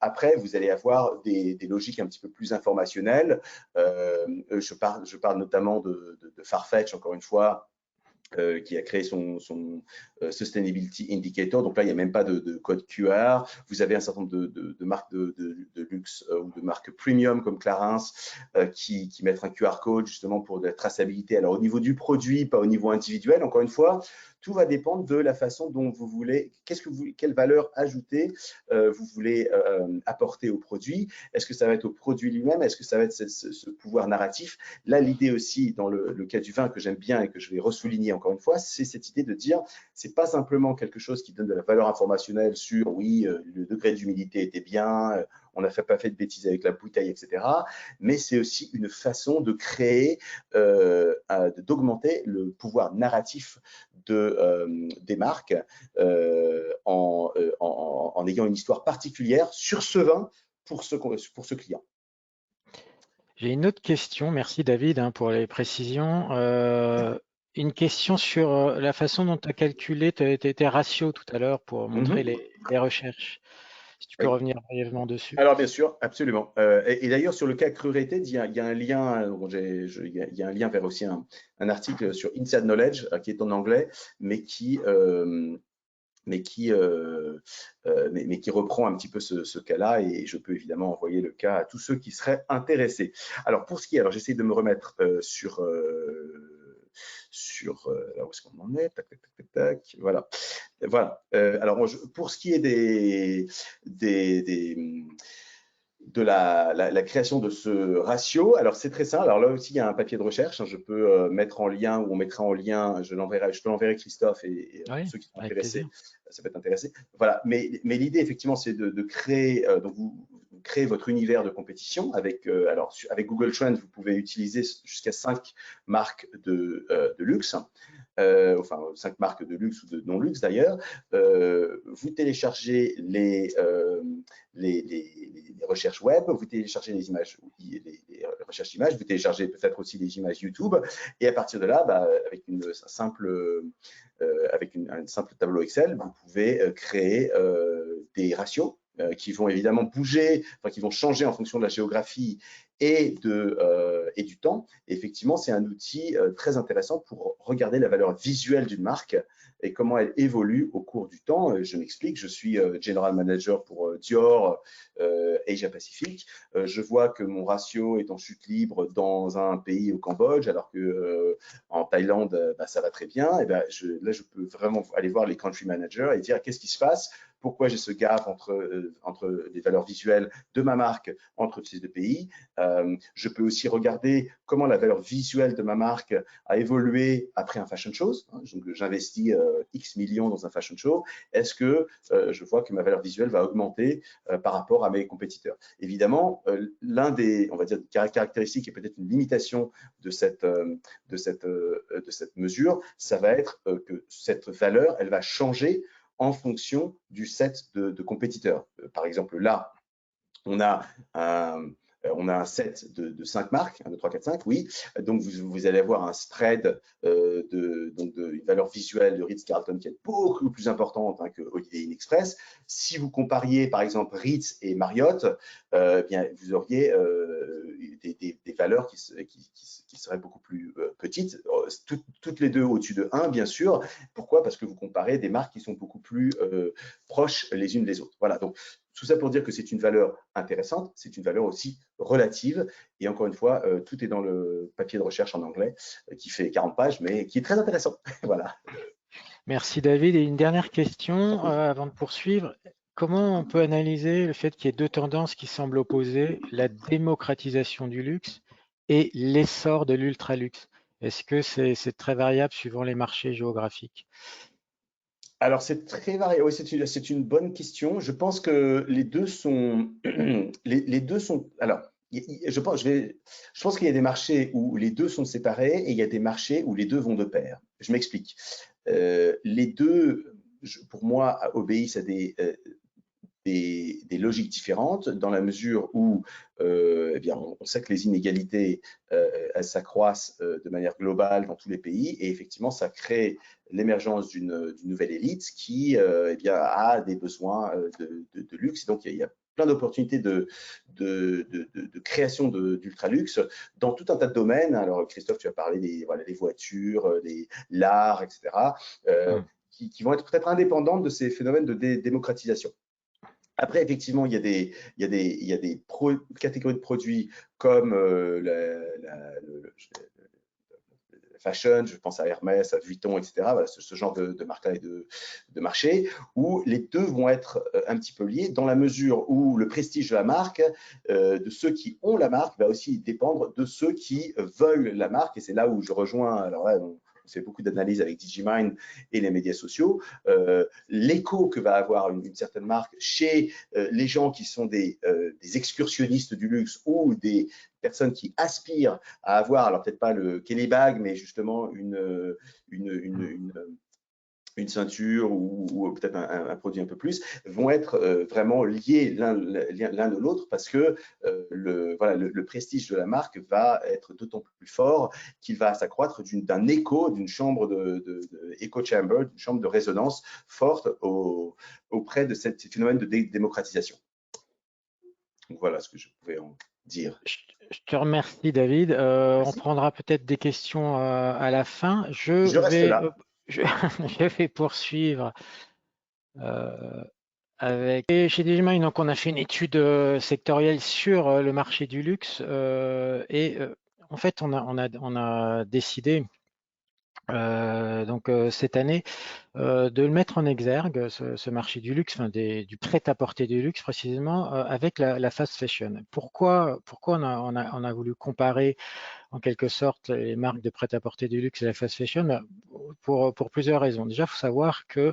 Après, vous allez avoir des logiques un petit peu plus informationnelles. Je parle notamment de Farfetch, encore une fois, qui a créé son Sustainability Indicator. Donc là, il n'y a même pas de code QR. Vous avez un certain nombre de marques de luxe ou de marques premium comme Clarins qui mettent un QR code justement pour de la traçabilité. Alors au niveau du produit, pas au niveau individuel, encore une fois, tout va dépendre de la façon dont vous voulez, quelle valeur ajoutée vous voulez apporter au produit. Est-ce que ça va être au produit lui-même? Est-ce que ça va être ce pouvoir narratif? Là, l'idée aussi, dans le cas du vin que j'aime bien et que je vais ressouligner encore une fois, c'est cette idée de dire, c'est pas simplement quelque chose qui donne de la valeur informationnelle sur, oui, le degré d'humidité était bien, on n'a pas fait de bêtises avec la bouteille, etc. Mais c'est aussi une façon de créer, d'augmenter le pouvoir narratif des marques en ayant une histoire particulière sur ce vin pour ce client. J'ai une autre question, merci David hein, pour les précisions. Une question sur la façon dont tu as calculé tes ratios tout à l'heure pour montrer les recherches. Si tu peux Oui. revenir brièvement dessus. Alors bien sûr, absolument. Et d'ailleurs sur le cas Crew-Rated, il y a un lien, il y a un lien vers aussi un article sur Inside Knowledge qui est en anglais, mais qui reprend un petit peu ce cas-là et je peux évidemment envoyer le cas à tous ceux qui seraient intéressés. Alors pour ce qui est, alors j'essaie de me remettre sur où est-ce qu'on en est, tac, tac, tac, tac, tac, voilà. Alors pour ce qui est de la création de ce ratio. Alors, c'est très simple. Alors là aussi, il y a un papier de recherche. Je peux mettre en lien ou on mettra en lien, je te l'enverrai Christophe et Oui, ceux qui sont avec intéressés, plaisir. ça peut être intéressé. Voilà. Mais l'idée, effectivement, c'est de créer, donc vous créez votre univers de compétition avec, avec Google Trends, vous pouvez utiliser jusqu'à 5 marques de luxe. Enfin 5 marques de luxe ou de non-luxe d'ailleurs, vous téléchargez les recherches web, vous téléchargez les images, les recherches d'images, vous téléchargez peut-être aussi des images YouTube, et à partir de là, avec un simple tableau Excel, vous pouvez créer des ratios qui vont évidemment bouger, enfin qui vont changer en fonction de la géographie et du temps. Et effectivement, c'est un outil très intéressant pour regarder la valeur visuelle d'une marque et comment elle évolue au cours du temps. Je m'explique, je suis General Manager pour Dior Asia Pacific. Je vois que mon ratio est en chute libre dans un pays au Cambodge, alors que en Thaïlande, ça va très bien. Et là, je peux vraiment aller voir les country managers et dire qu'est-ce qui se passe pourquoi j'ai ce gap entre les valeurs visuelles de ma marque entre ces deux pays. Je peux aussi regarder comment la valeur visuelle de ma marque a évolué après un fashion show. J'investis X millions dans un fashion show. Est-ce que je vois que ma valeur visuelle va augmenter par rapport à mes compétiteurs? Évidemment, l'un des, on va dire, caractéristiques et peut-être une limitation de cette mesure, ça va être que cette valeur, elle va changer en fonction du set de compétiteurs. Par exemple, là, on a un set de 5 marques, 1, 2, 3, 4, 5, oui. Donc, vous allez avoir un spread une valeur visuelle de Ritz-Carlton qui est beaucoup plus importante que Holiday Inn Express. Si vous compariez, par exemple, Ritz et Marriott, bien, vous auriez des valeurs qui seraient beaucoup plus petites, toutes les deux au-dessus de 1, bien sûr. Pourquoi? Parce que vous comparez des marques qui sont beaucoup plus proches les unes des autres. Voilà, donc tout ça pour dire que c'est une valeur intéressante, c'est une valeur aussi relative. Et encore une fois, tout est dans le papier de recherche en anglais qui fait 40 pages, mais qui est très intéressant. Voilà. Merci David. Et une dernière question avant de poursuivre. Comment on peut analyser le fait qu'il y ait deux tendances qui semblent opposées, la démocratisation du luxe et l'essor de l'ultra-luxe? Est-ce que c'est très variable suivant les marchés géographiques? Alors, c'est très varié. Oui, c'est une bonne question. Je pense que les deux sont. Les deux sont. Alors, je pense qu'il y a des marchés où les deux sont séparés et il y a des marchés où les deux vont de pair. Je m'explique. Les deux, pour moi, obéissent à des logiques différentes dans la mesure où eh bien, on sait que les inégalités elles s'accroissent de manière globale dans tous les pays et effectivement ça crée l'émergence d'une nouvelle élite qui eh bien, a des besoins de luxe. Et donc il y a plein d'opportunités de création d'ultra-luxe dans tout un tas de domaines. Alors Christophe, tu as parlé des voitures, l'art, etc., qui vont être peut-être indépendantes de ces phénomènes de démocratisation. Après, effectivement, il y a des catégories de produits comme la fashion, je pense à Hermès, à Vuitton, etc. Voilà, ce genre de marque-là et de marché, où les deux vont être un petit peu liés dans la mesure où le prestige de la marque, de ceux qui ont la marque, va aussi dépendre de ceux qui veulent la marque. Et c'est là où je rejoins, alors là, on fait beaucoup d'analyses avec Digimind et les médias sociaux, l'écho que va avoir une certaine marque chez les gens qui sont des excursionnistes du luxe ou des personnes qui aspirent à avoir, alors peut-être pas le Kelly Bag, mais justement une ceinture ou peut-être un produit un peu plus, vont être vraiment liés l'un de l'autre parce que le prestige de la marque va être d'autant plus fort qu'il va s'accroître d'un écho, d'une chambre de echo chamber, d'une chambre de résonance forte auprès de ce phénomène de démocratisation. Donc voilà ce que je pouvais en dire. Je te remercie David. On prendra peut-être des questions à la fin. Je reste là. Je vais poursuivre avec. Et chez Digimind, donc on a fait une étude sectorielle sur le marché du luxe en fait on a décidé cette année de le mettre en exergue, ce marché du luxe, enfin du prêt-à-porter du luxe précisément, avec la fast fashion. Pourquoi on a voulu comparer en quelque sorte les marques de prêt-à-porter du luxe et la fast fashion? Pour plusieurs raisons. Déjà, il faut savoir que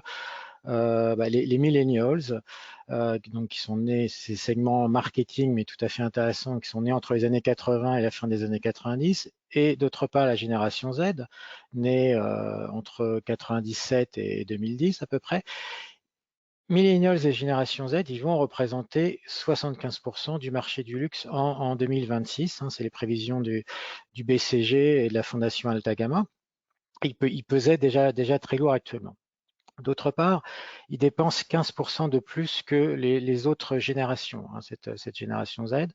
les millennials, donc qui sont nés, ces segments marketing, mais tout à fait intéressants, qui sont nés entre les années 80 et la fin des années 90, et d'autre part la génération Z, née entre 97 et 2010 à peu près. Millennials et génération Z, ils vont représenter 75% du marché du luxe en 2026. C'est les prévisions du BCG et de la Fondation Altagama. Ils pesaient déjà très lourd actuellement. D'autre part, ils dépensent 15% de plus que les autres générations, cette génération Z.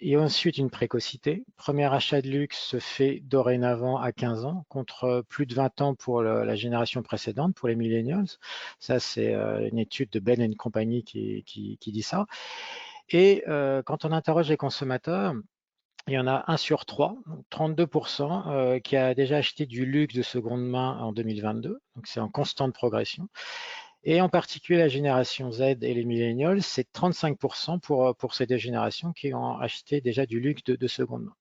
Et ensuite, une précocité. Premier achat de luxe se fait dorénavant à 15 ans, contre plus de 20 ans pour la génération précédente, pour les millennials. Ça, c'est une étude de Ben & Company qui dit ça. Et quand on interroge les consommateurs, il y en a 1 sur 3, 32%, qui a déjà acheté du luxe de seconde main en 2022. Donc, c'est en constante progression. Et en particulier la génération Z et les millennials, c'est 35% pour ces deux générations qui ont acheté déjà du luxe de seconde main.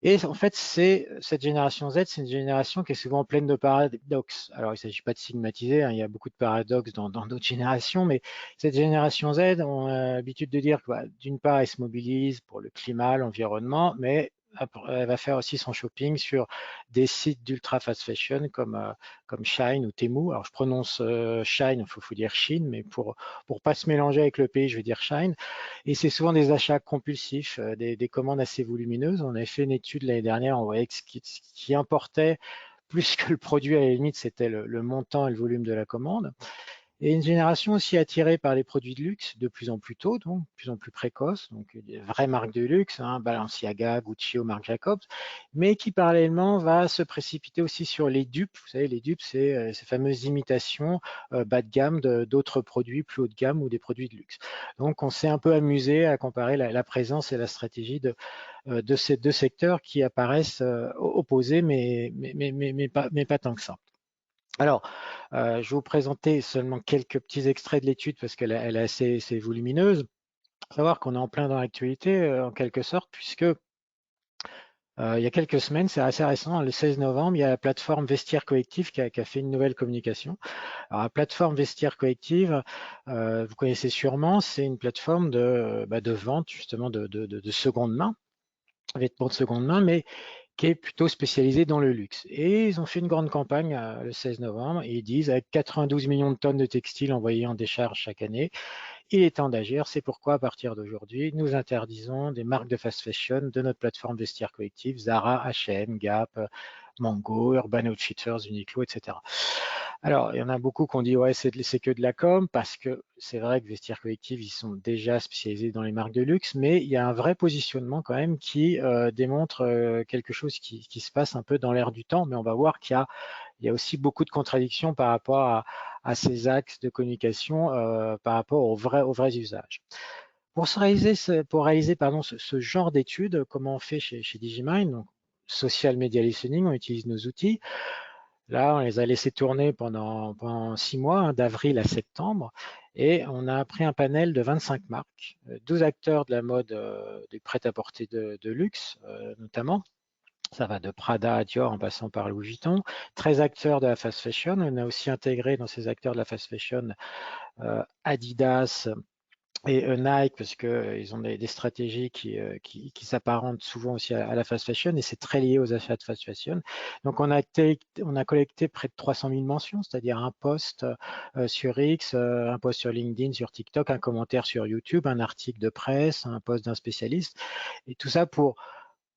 Et en fait, cette génération Z, c'est une génération qui est souvent pleine de paradoxes. Alors, il ne s'agit pas de stigmatiser, hein, il y a beaucoup de paradoxes dans d'autres générations, mais cette génération Z, on a l'habitude de dire que, bah, d'une part, elle se mobilise pour le climat, l'environnement, mais elle va faire aussi son shopping sur des sites d'ultra fast fashion comme Shein ou Temu. Alors, je prononce Shein, il faut dire Chine, mais pour pas se mélanger avec le pays, je vais dire Shein. Et c'est souvent des achats compulsifs, des commandes assez volumineuses. On avait fait une étude l'année dernière, on voyait que ce qui importait plus que le produit, à la limite, c'était le montant et le volume de la commande. Et une génération aussi attirée par les produits de luxe de plus en plus tôt, donc de plus en plus précoce, donc des vraies marques de luxe, hein, Balenciaga, Gucci ou Marc Jacobs, mais qui parallèlement va se précipiter aussi sur les dupes. Vous savez, les dupes, c'est ces fameuses imitations bas de gamme d'autres produits plus haut de gamme ou des produits de luxe. Donc on s'est un peu amusé à comparer la présence et la stratégie de ces deux secteurs qui apparaissent opposés, mais pas tant que ça. Alors, je vais vous présenter seulement quelques petits extraits de l'étude parce qu'elle est assez volumineuse. Il faut savoir qu'on est en plein dans l'actualité, en quelque sorte, puisque il y a quelques semaines, c'est assez récent, le 16 novembre, il y a la plateforme Vestiaire Collective qui a fait une nouvelle communication. Alors, la plateforme Vestiaire Collective, vous connaissez sûrement, c'est une plateforme de vente justement de seconde main, vêtements de seconde main, mais qui est plutôt spécialisé dans le luxe. Et ils ont fait une grande campagne le 16 novembre et ils disent avec 92 millions de tonnes de textiles envoyés en décharge chaque année, il est temps d'agir. C'est pourquoi à partir d'aujourd'hui, nous interdisons des marques de fast fashion de notre plateforme vestiaire collective, Zara, H&M, Gap, Mango, Urban Outfitters, Uniqlo, etc. Alors, il y en a beaucoup qui ont dit ouais, c'est que de la com, parce que c'est vrai que Vestiaire Collective, ils sont déjà spécialisés dans les marques de luxe, mais il y a un vrai positionnement quand même qui démontre quelque chose qui se passe un peu dans l'air du temps, mais on va voir il y a aussi beaucoup de contradictions par rapport à ces axes de communication, par rapport aux vrais usages. Pour réaliser pardon, ce genre d'études, comment on fait chez Digimind, donc, social media listening, on utilise nos outils. Là, on les a laissés tourner pendant 6 mois, hein, d'avril à septembre, et on a pris un panel de 25 marques, 12 acteurs de la mode, du prêt-à-porter de luxe notamment. Ça va de Prada à Dior en passant par Louis Vuitton. 13 acteurs de la fast fashion. On a aussi intégré dans ces acteurs de la fast fashion Adidas et Nike parce qu'ils ont des stratégies qui s'apparentent souvent aussi à la fast fashion et c'est très lié aux achats de fast fashion. Donc on a collecté près de 300 000 mentions, c'est-à-dire un post sur X, un post sur LinkedIn, sur TikTok, un commentaire sur YouTube, un article de presse, un post d'un spécialiste. Et tout ça pour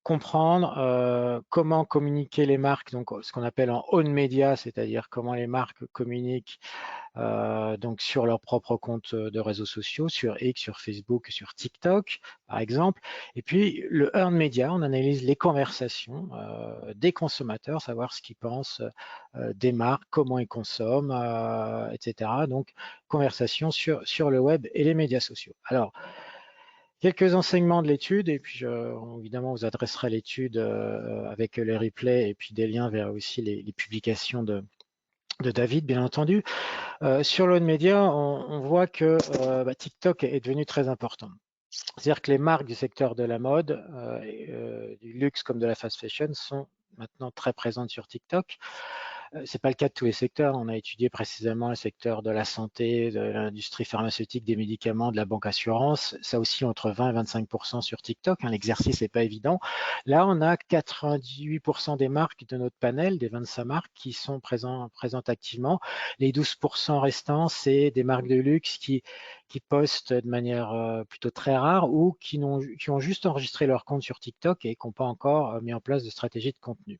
comprendre comment communiquer les marques, donc ce qu'on appelle en own media, c'est-à-dire comment les marques communiquent donc sur leur propre compte de réseaux sociaux, sur X, sur Facebook, sur TikTok, par exemple. Et puis le earned media, on analyse les conversations des consommateurs, savoir ce qu'ils pensent des marques, comment ils consomment, etc. Donc conversation sur le web et les médias sociaux. Alors, quelques enseignements de l'étude, et puis évidemment, on vous adressera l'étude avec les replays et puis des liens vers aussi les publications de David, bien entendu. Sur l'on media, on voit que TikTok est devenu très important. C'est-à-dire que les marques du secteur de la mode, du luxe comme de la fast fashion, sont maintenant très présentes sur TikTok. C'est pas le cas de tous les secteurs. On a étudié précisément le secteur de la santé, de l'industrie pharmaceutique, des médicaments, de la banque assurance. Ça aussi entre 20 et 25% sur TikTok. Hein, l'exercice n'est pas évident. Là, on a 98% des marques de notre panel, des 25 marques, qui sont présentes activement. Les 12% restants, c'est des marques de luxe qui postent de manière plutôt très rare ou qui ont juste enregistré leur compte sur TikTok et qui n'ont pas encore mis en place de stratégie de contenu.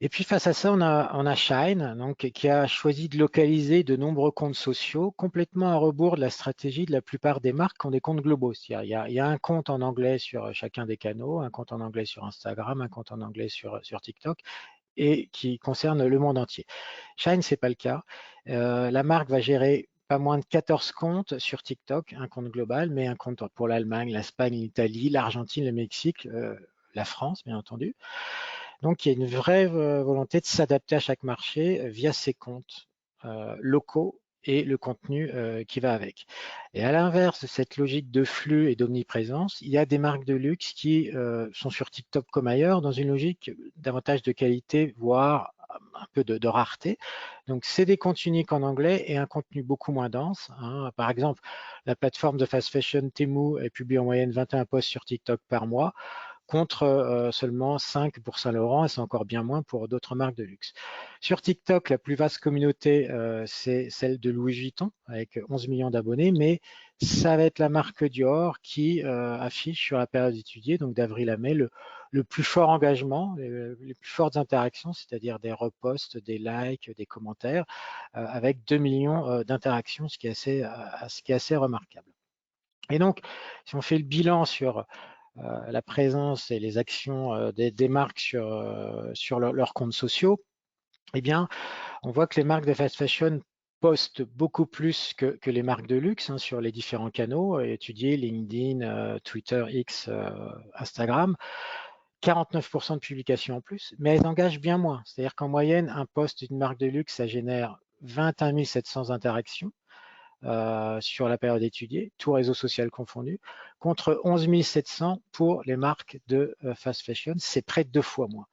Et puis face à ça, on a Shine, donc, qui a choisi de localiser de nombreux comptes sociaux complètement à rebours de la stratégie de la plupart des marques qui ont des comptes globaux. Il y a un compte en anglais sur chacun des canaux, un compte en anglais sur Instagram, un compte en anglais sur TikTok, et qui concerne le monde entier. Shine, ce n'est pas le cas. La marque va gérer pas moins de 14 comptes sur TikTok, un compte global, mais un compte pour l'Allemagne, l'Espagne, l'Italie, l'Argentine, le Mexique, la France, bien entendu. Donc, il y a une vraie volonté de s'adapter à chaque marché via ces comptes locaux et le contenu qui va avec. Et à l'inverse de cette logique de flux et d'omniprésence, il y a des marques de luxe qui sont sur TikTok comme ailleurs dans une logique davantage de qualité, voire un peu de rareté. Donc, c'est des contenus uniques en anglais et un contenu beaucoup moins dense, hein. Par exemple, la plateforme de fast fashion Temu publie en moyenne 21 posts sur TikTok par mois, contre seulement 5 pour Saint-Laurent, et c'est encore bien moins pour d'autres marques de luxe. Sur TikTok, la plus vaste communauté, c'est celle de Louis Vuitton, avec 11 millions d'abonnés, mais ça va être la marque Dior qui affiche sur la période étudiée, donc d'avril à mai, le plus fort engagement, les plus fortes interactions, c'est-à-dire des reposts, des likes, des commentaires, avec 2 millions d'interactions, ce qui est assez remarquable. Et donc, si on fait le bilan sur la présence et les actions des marques sur leurs comptes sociaux, eh bien, on voit que les marques de fast fashion postent beaucoup plus que les marques de luxe, hein, sur les différents canaux étudiés, LinkedIn, Twitter, X, Instagram. 49% de publications en plus, mais elles engagent bien moins. C'est-à-dire qu'en moyenne, un post d'une marque de luxe, ça génère 21 700 interactions sur la période étudiée, tout réseau social confondu, contre 11 700 pour les marques de fast fashion. C'est près de 2 fois moins.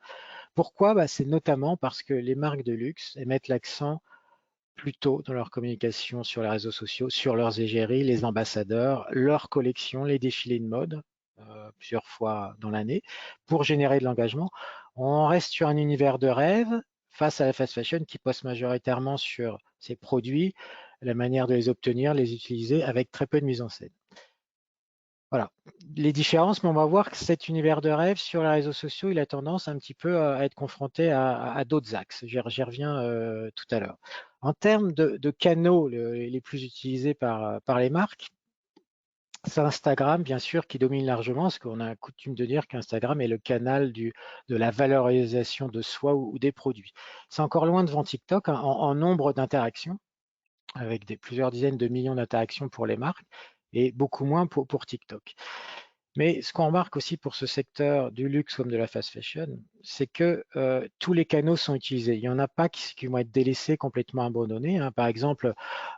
Pourquoi? C'est notamment parce que les marques de luxe mettent l'accent plutôt dans leur communication sur les réseaux sociaux, sur leurs égéries, les ambassadeurs, leurs collections, les défilés de mode, plusieurs fois dans l'année, pour générer de l'engagement. On reste sur un univers de rêve face à la fast fashion qui poste majoritairement sur ses produits, la manière de les obtenir, les utiliser, avec très peu de mise en scène. Voilà les différences, mais on va voir que cet univers de rêve sur les réseaux sociaux, il a tendance un petit peu à être confronté à d'autres axes. J'y reviens tout à l'heure. En termes de canaux les plus utilisés par les marques, c'est Instagram, bien sûr, qui domine largement, parce qu'on a coutume de dire qu'Instagram est le canal de la valorisation de soi ou des produits. C'est encore loin devant TikTok, hein, en nombre d'interactions, avec plusieurs dizaines de millions d'interactions pour les marques, et beaucoup moins pour TikTok. Mais ce qu'on remarque aussi pour ce secteur du luxe comme de la fast fashion, c'est que tous les canaux sont utilisés. Il n'y en a pas qui vont être délaissés, complètement abandonnés, hein. Par exemple,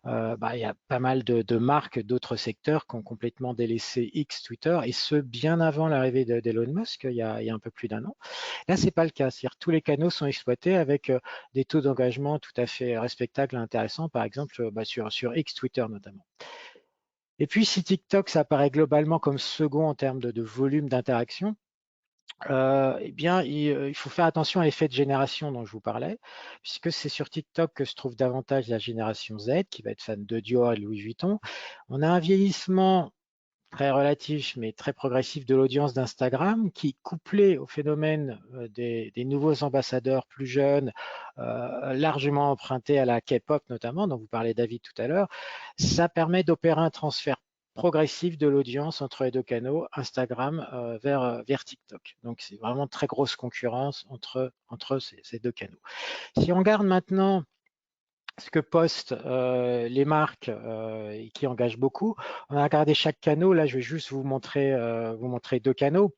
il y a pas mal de marques d'autres secteurs qui ont complètement délaissé X, Twitter, et ce, bien avant l'arrivée d'Elon Musk, il y a un peu plus d'un an. Là, ce n'est pas le cas. C'est-à-dire tous les canaux sont exploités avec des taux d'engagement tout à fait respectables et intéressants, par exemple sur X, Twitter notamment. Et puis, si TikTok, ça apparaît globalement comme second en termes de volume d'interaction, eh bien, il faut faire attention à l'effet de génération dont je vous parlais, puisque c'est sur TikTok que se trouve davantage la génération Z, qui va être fan de Dior et de Louis Vuitton. On a un vieillissement très relatif, mais très progressif de l'audience d'Instagram, qui, couplé au phénomène des nouveaux ambassadeurs plus jeunes, largement empruntés à la K-pop notamment, dont vous parlez David tout à l'heure, ça permet d'opérer un transfert progressif de l'audience entre les deux canaux, Instagram vers TikTok. Donc, c'est vraiment très grosse concurrence entre ces deux canaux. Si on regarde maintenant ce que postent les marques et qui engagent beaucoup, on a regardé chaque canal. Là, je vais juste vous montrer deux canaux.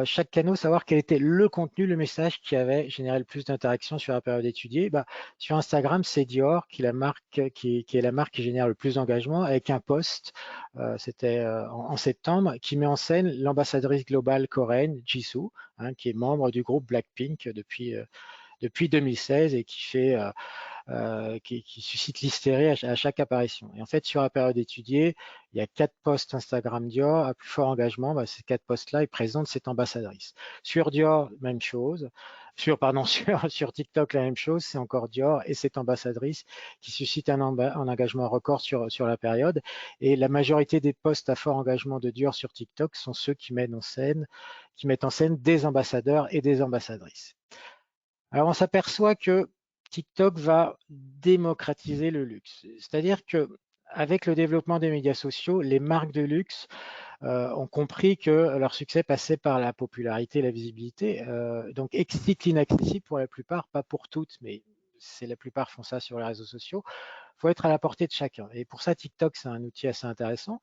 Chaque canal, savoir quel était le contenu, le message qui avait généré le plus d'interactions sur la période étudiée. Sur Instagram, c'est Dior qui est la marque qui génère le plus d'engagement, avec un post, c'était en septembre, qui met en scène l'ambassadrice globale coréenne Jisoo, hein, qui est membre du groupe Blackpink depuis 2016 et qui suscite l'hystérie à chaque apparition. Et en fait, sur la période étudiée, il y a 4 posts Instagram Dior à plus fort engagement. Ces 4 posts-là, ils présentent cette ambassadrice. Sur Dior, même chose. Sur TikTok, la même chose. C'est encore Dior et cette ambassadrice qui suscite un engagement record sur la période. Et la majorité des posts à fort engagement de Dior sur TikTok sont ceux qui mettent en scène des ambassadeurs et des ambassadrices. Alors, on s'aperçoit que TikTok va démocratiser le luxe. C'est-à-dire que avec le développement des médias sociaux, les marques de luxe ont compris que leur succès passait par la popularité et la visibilité. Donc, excite l'inaccessible pour la plupart, pas pour toutes, mais la plupart font ça sur les réseaux sociaux. faut être à la portée de chacun. Et pour ça, TikTok, c'est un outil assez intéressant.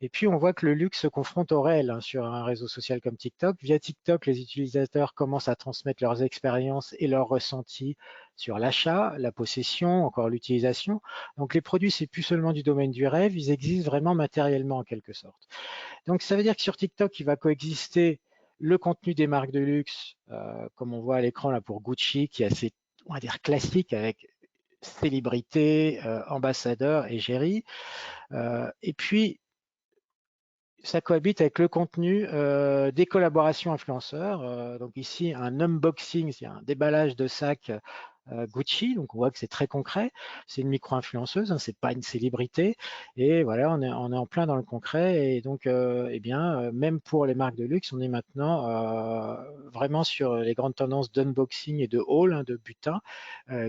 Et puis, on voit que le luxe se confronte au réel sur un réseau social comme TikTok. Via TikTok, les utilisateurs commencent à transmettre leurs expériences et leurs ressentis sur l'achat, la possession, encore l'utilisation. Donc, les produits, c'est plus seulement du domaine du rêve, ils existent vraiment matériellement en quelque sorte. Donc, ça veut dire que sur TikTok, il va coexister le contenu des marques de luxe, comme on voit à l'écran là pour Gucci, qui est assez, on va dire, classique avec célébrités, ambassadeurs, égérie. Et puis, ça cohabite avec le contenu des collaborations influenceurs. Donc ici, un unboxing, c'est un déballage de sac Gucci. Donc on voit que c'est très concret. C'est une micro-influenceuse, c'est pas une célébrité. Et voilà, on est en plein dans le concret. Et donc, eh bien, même pour les marques de luxe, on est maintenant vraiment sur les grandes tendances d'unboxing et de haul, de butin,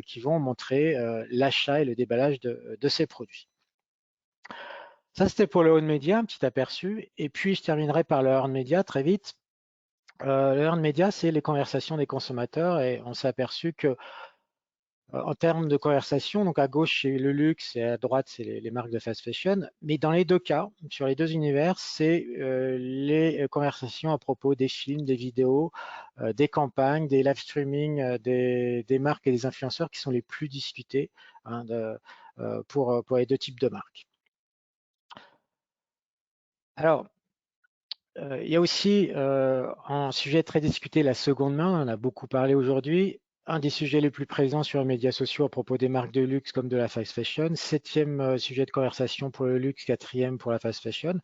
qui vont montrer l'achat et le déballage de ces produits. Ça, c'était pour le earned media, un petit aperçu. Et puis, je terminerai par le earned media très vite. Le earned media, c'est les conversations des consommateurs et on s'est aperçu que en termes de conversation, donc à gauche, c'est le luxe et à droite, c'est les marques de fast fashion. Mais dans les deux cas, sur les deux univers, c'est les conversations à propos des films, des vidéos, des campagnes, des live streaming, des marques et des influenceurs qui sont les plus discutés pour les deux types de marques. Alors, il y a aussi un sujet très discuté, la seconde main, on en a beaucoup parlé aujourd'hui. Un des sujets les plus présents sur les médias sociaux à propos des marques de luxe comme de la fast fashion. Septième sujet de conversation pour le luxe, quatrième pour la fast fashion.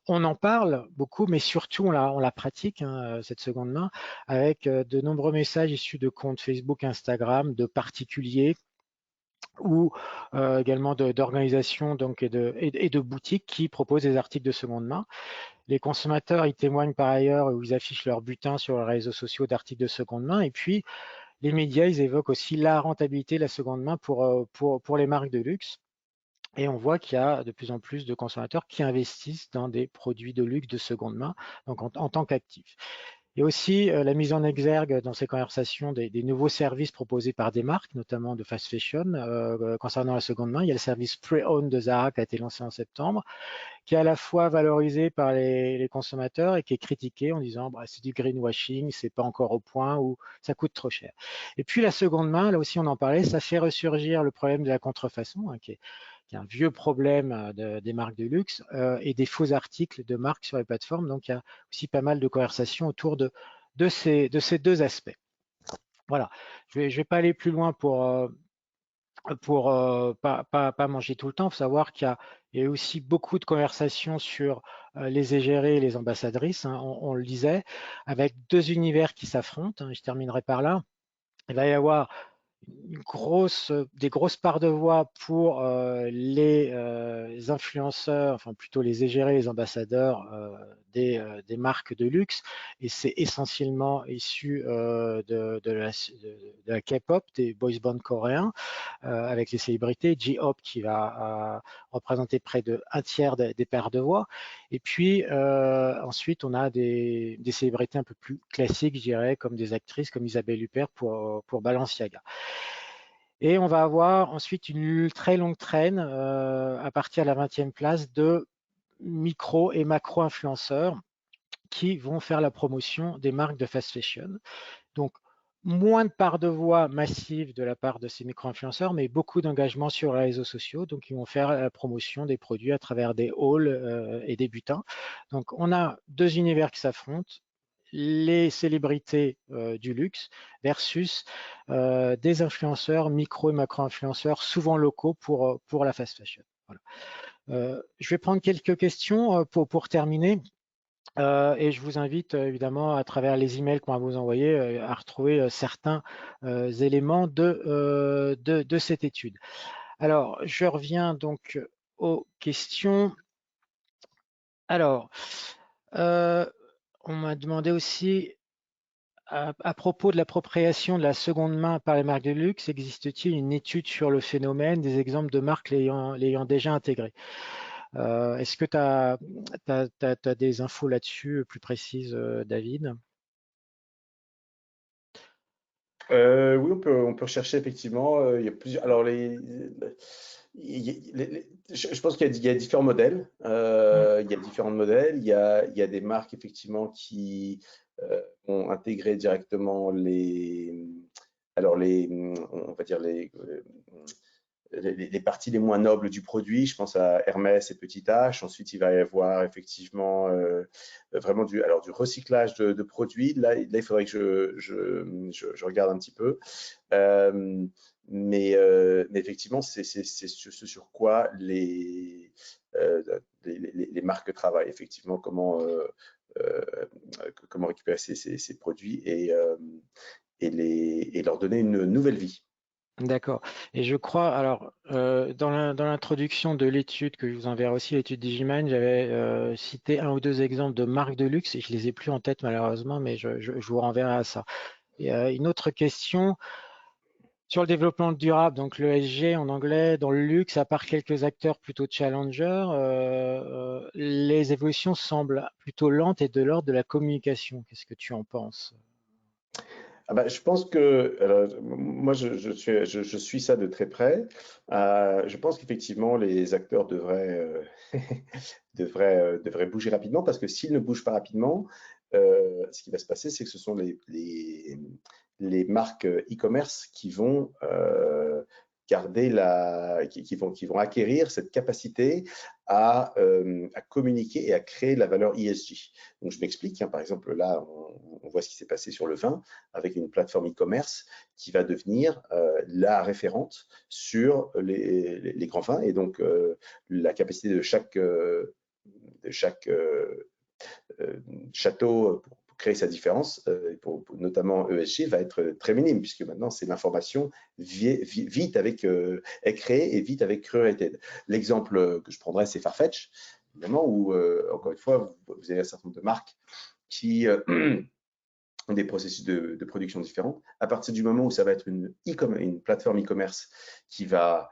On en parle beaucoup, mais surtout on la pratique, cette seconde main, avec de nombreux messages issus de comptes Facebook, Instagram, de particuliers ou également d'organisations et de boutiques qui proposent des articles de seconde main. Les consommateurs, ils témoignent par ailleurs ou ils affichent leur butin sur les réseaux sociaux d'articles de seconde main. Et puis, les médias, ils évoquent aussi la rentabilité de la seconde main pour les marques de luxe. Et on voit qu'il y a de plus en plus de consommateurs qui investissent dans des produits de luxe de seconde main, donc en tant qu'actifs. Il y a aussi la mise en exergue dans ces conversations des nouveaux services proposés par des marques, notamment de fast fashion, concernant la seconde main. Il y a le service Pre-Owned de Zara qui a été lancé en septembre, qui est à la fois valorisé par les consommateurs et qui est critiqué en disant bah, c'est du greenwashing, c'est pas encore au point ou ça coûte trop cher. Et puis la seconde main, là aussi on en parlait, ça fait ressurgir le problème de la contrefaçon, qui est un vieux problème des marques de luxe et des faux articles de marques sur les plateformes. Donc il y a aussi pas mal de conversations autour de ces deux aspects. Voilà, je vais pas aller plus loin pour pas manger tout le temps. Il faut savoir qu'il y a aussi beaucoup de conversations sur les égérés et les ambassadrices, on le disait, avec deux univers qui s'affrontent. Je terminerai par là. Il va y avoir des grosses parts de voix pour les influenceurs, enfin plutôt les égérés, les ambassadeurs des marques de luxe, et c'est essentiellement issu de la K-pop, des boys bands coréens, avec les célébrités, J-Hope qui va représenter près de un tiers des paires de voix. Et puis ensuite, on a des célébrités un peu plus classiques, je dirais, comme des actrices comme Isabelle Huppert pour Balenciaga. Et on va avoir ensuite une très longue traîne à partir de la 20e place de micro et macro influenceurs qui vont faire la promotion des marques de fast fashion. Donc, moins de part de voix massive de la part de ces micro-influenceurs, mais beaucoup d'engagement sur les réseaux sociaux. Donc, ils vont faire la promotion des produits à travers des hauls et des butins. Donc, on a deux univers qui s'affrontent, les célébrités du luxe versus des influenceurs, micro et macro-influenceurs, souvent locaux pour la fast fashion. Voilà. Je vais prendre quelques questions pour terminer. Et je vous invite évidemment à travers les emails qu'on va vous envoyer à retrouver certains éléments de cette étude. Alors, je reviens donc aux questions. Alors, on m'a demandé aussi à propos de l'appropriation de la seconde main par les marques de luxe, existe-t-il une étude sur le phénomène, des exemples de marques l'ayant déjà intégré? Est-ce que tu as des infos là-dessus plus précises, David? Oui, on peut rechercher effectivement. Il y a plusieurs. Alors, Je pense qu'il y a différents modèles. Mm. Il y a différents modèles. Il y a des marques effectivement qui ont intégré directement on va dire les parties les moins nobles du produit. Je pense à Hermès et Petit H. Ensuite, il va y avoir effectivement vraiment du recyclage de produits. Là, il faudrait que je regarde un petit peu. Euh, mais effectivement, c'est ce sur quoi euh, les marques travaillent. Effectivement, euh, comment récupérer ces produits et leur donner une nouvelle vie. D'accord. Et je crois, alors, dans l'introduction de l'étude, que je vous enverrai aussi, l'étude Digimine, j'avais cité un ou deux exemples de marques de luxe, et je les ai plus en tête malheureusement, mais je vous renverrai à ça. Et une autre question sur le développement durable, donc le l'ESG en anglais, dans le luxe, à part quelques acteurs plutôt challengers, les évolutions semblent plutôt lentes et de l'ordre de la communication. Qu'est-ce que tu en penses? Ah bah, je pense que, moi, je suis ça de très près. Je pense qu'effectivement, les acteurs devraient bouger rapidement parce que s'ils ne bougent pas rapidement, ce qui va se passer, c'est que ce sont les marques e-commerce qui vont garder qui vont acquérir cette capacité à communiquer et à créer de la valeur ESG. Donc, je m'explique, hein, par exemple, là, on voit ce qui s'est passé sur le vin avec une plateforme e-commerce qui va devenir la référente sur les grands vins et donc la capacité de chaque château pour créer sa différence, notamment ESG, va être très minime, puisque maintenant, c'est l'information vite est créée et vite avec Curated. L'exemple que je prendrais, c'est Farfetch, évidemment, où, encore une fois, vous avez un certain nombre de marques qui ont des processus de production différents. À partir du moment où ça va être une plateforme e-commerce qui qui va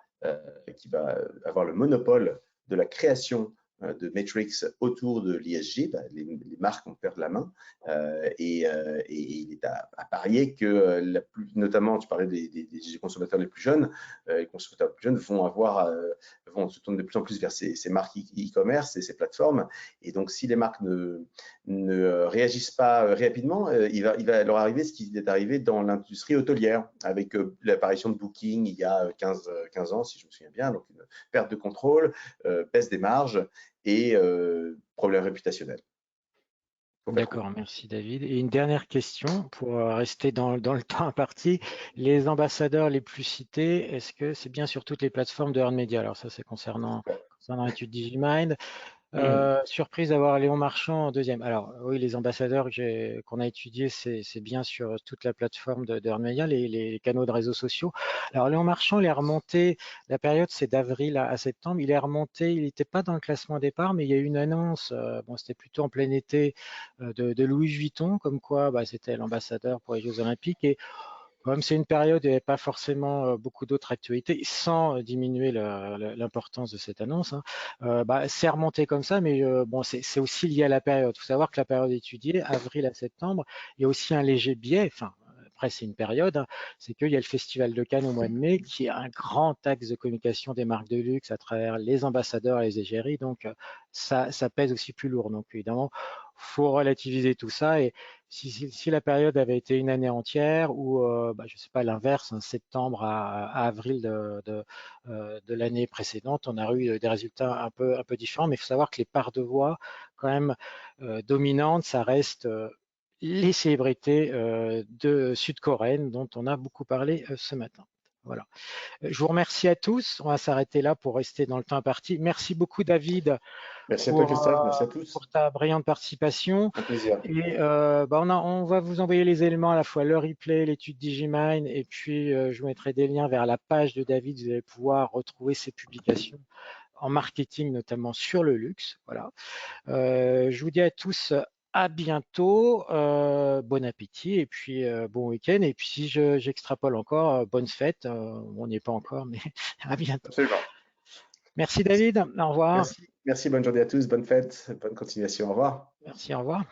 avoir le monopole de la création de metrics autour de l'ISG, bah, les marques vont perdre la main et il est à parier que, notamment, tu parlais des consommateurs les plus jeunes, les consommateurs les plus jeunes vont se tourner de plus en plus vers ces marques e-commerce et ces plateformes. Et donc, si les marques ne réagissent pas rapidement, il va leur arriver ce qui est arrivé dans l'industrie hôtelière avec l'apparition de Booking il y a 15 ans, si je me souviens bien, donc une perte de contrôle, baisse des marges et problème réputationnel. Faut faire court. D'accord, merci David. Et une dernière question pour rester dans le temps imparti. Les ambassadeurs les plus cités, est-ce que c'est bien sur toutes les plateformes de earned media? Alors ça, c'est concernant l'étude Digimind. Surprise d'avoir Léon Marchand en deuxième. Alors oui, les ambassadeurs qu'on a étudiés, c'est bien sur toute la plateforme de earned media, les canaux de réseaux sociaux. Alors Léon Marchand, il est remonté, la période c'est d'avril à septembre, il est remonté, il n'était pas dans le classement départ, mais il y a eu une annonce, bon c'était plutôt en plein été, de Louis Vuitton, comme quoi bah, c'était l'ambassadeur pour les Jeux Olympiques. Et comme c'est une période où il n'y avait pas forcément beaucoup d'autres actualités, sans diminuer l'importance de cette annonce, hein, bah, c'est remonté comme ça, mais bon, c'est aussi lié à la période. Il faut savoir que la période étudiée, avril à septembre, il y a aussi un léger biais, enfin, après c'est une période, hein, c'est qu'il y a le Festival de Cannes au mois de mai, qui est un grand axe de communication des marques de luxe à travers les ambassadeurs et les égéries, donc ça pèse aussi plus lourd. Donc évidemment, faut relativiser tout ça. Et si la période avait été une année entière ou, bah, je ne sais pas, l'inverse, hein, septembre à avril de l'année précédente, on a eu des résultats un peu différents. Mais il faut savoir que les parts de voix, quand même, dominantes, ça reste les célébrités sud-coréennes dont on a beaucoup parlé ce matin. Voilà. Je vous remercie à tous. On va s'arrêter là pour rester dans le temps imparti. Merci beaucoup, David, Merci à toi, Christophe. Merci à pour tous. ta brillante participation. Un plaisir. Et bah, on va vous envoyer les éléments, à la fois le replay, l'étude Digimine, et puis je vous mettrai des liens vers la page de David. Vous allez pouvoir retrouver ses publications en marketing, notamment sur le luxe. Voilà. Je vous dis à tous à bientôt, bon appétit et puis bon week-end. Et puis si j'extrapole encore, bonne fête. On n'y est pas encore, mais à bientôt. Absolument. Merci David, au revoir. Merci. Merci. Bonne journée à tous. Bonne fête. Bonne continuation. Au revoir. Merci, au revoir.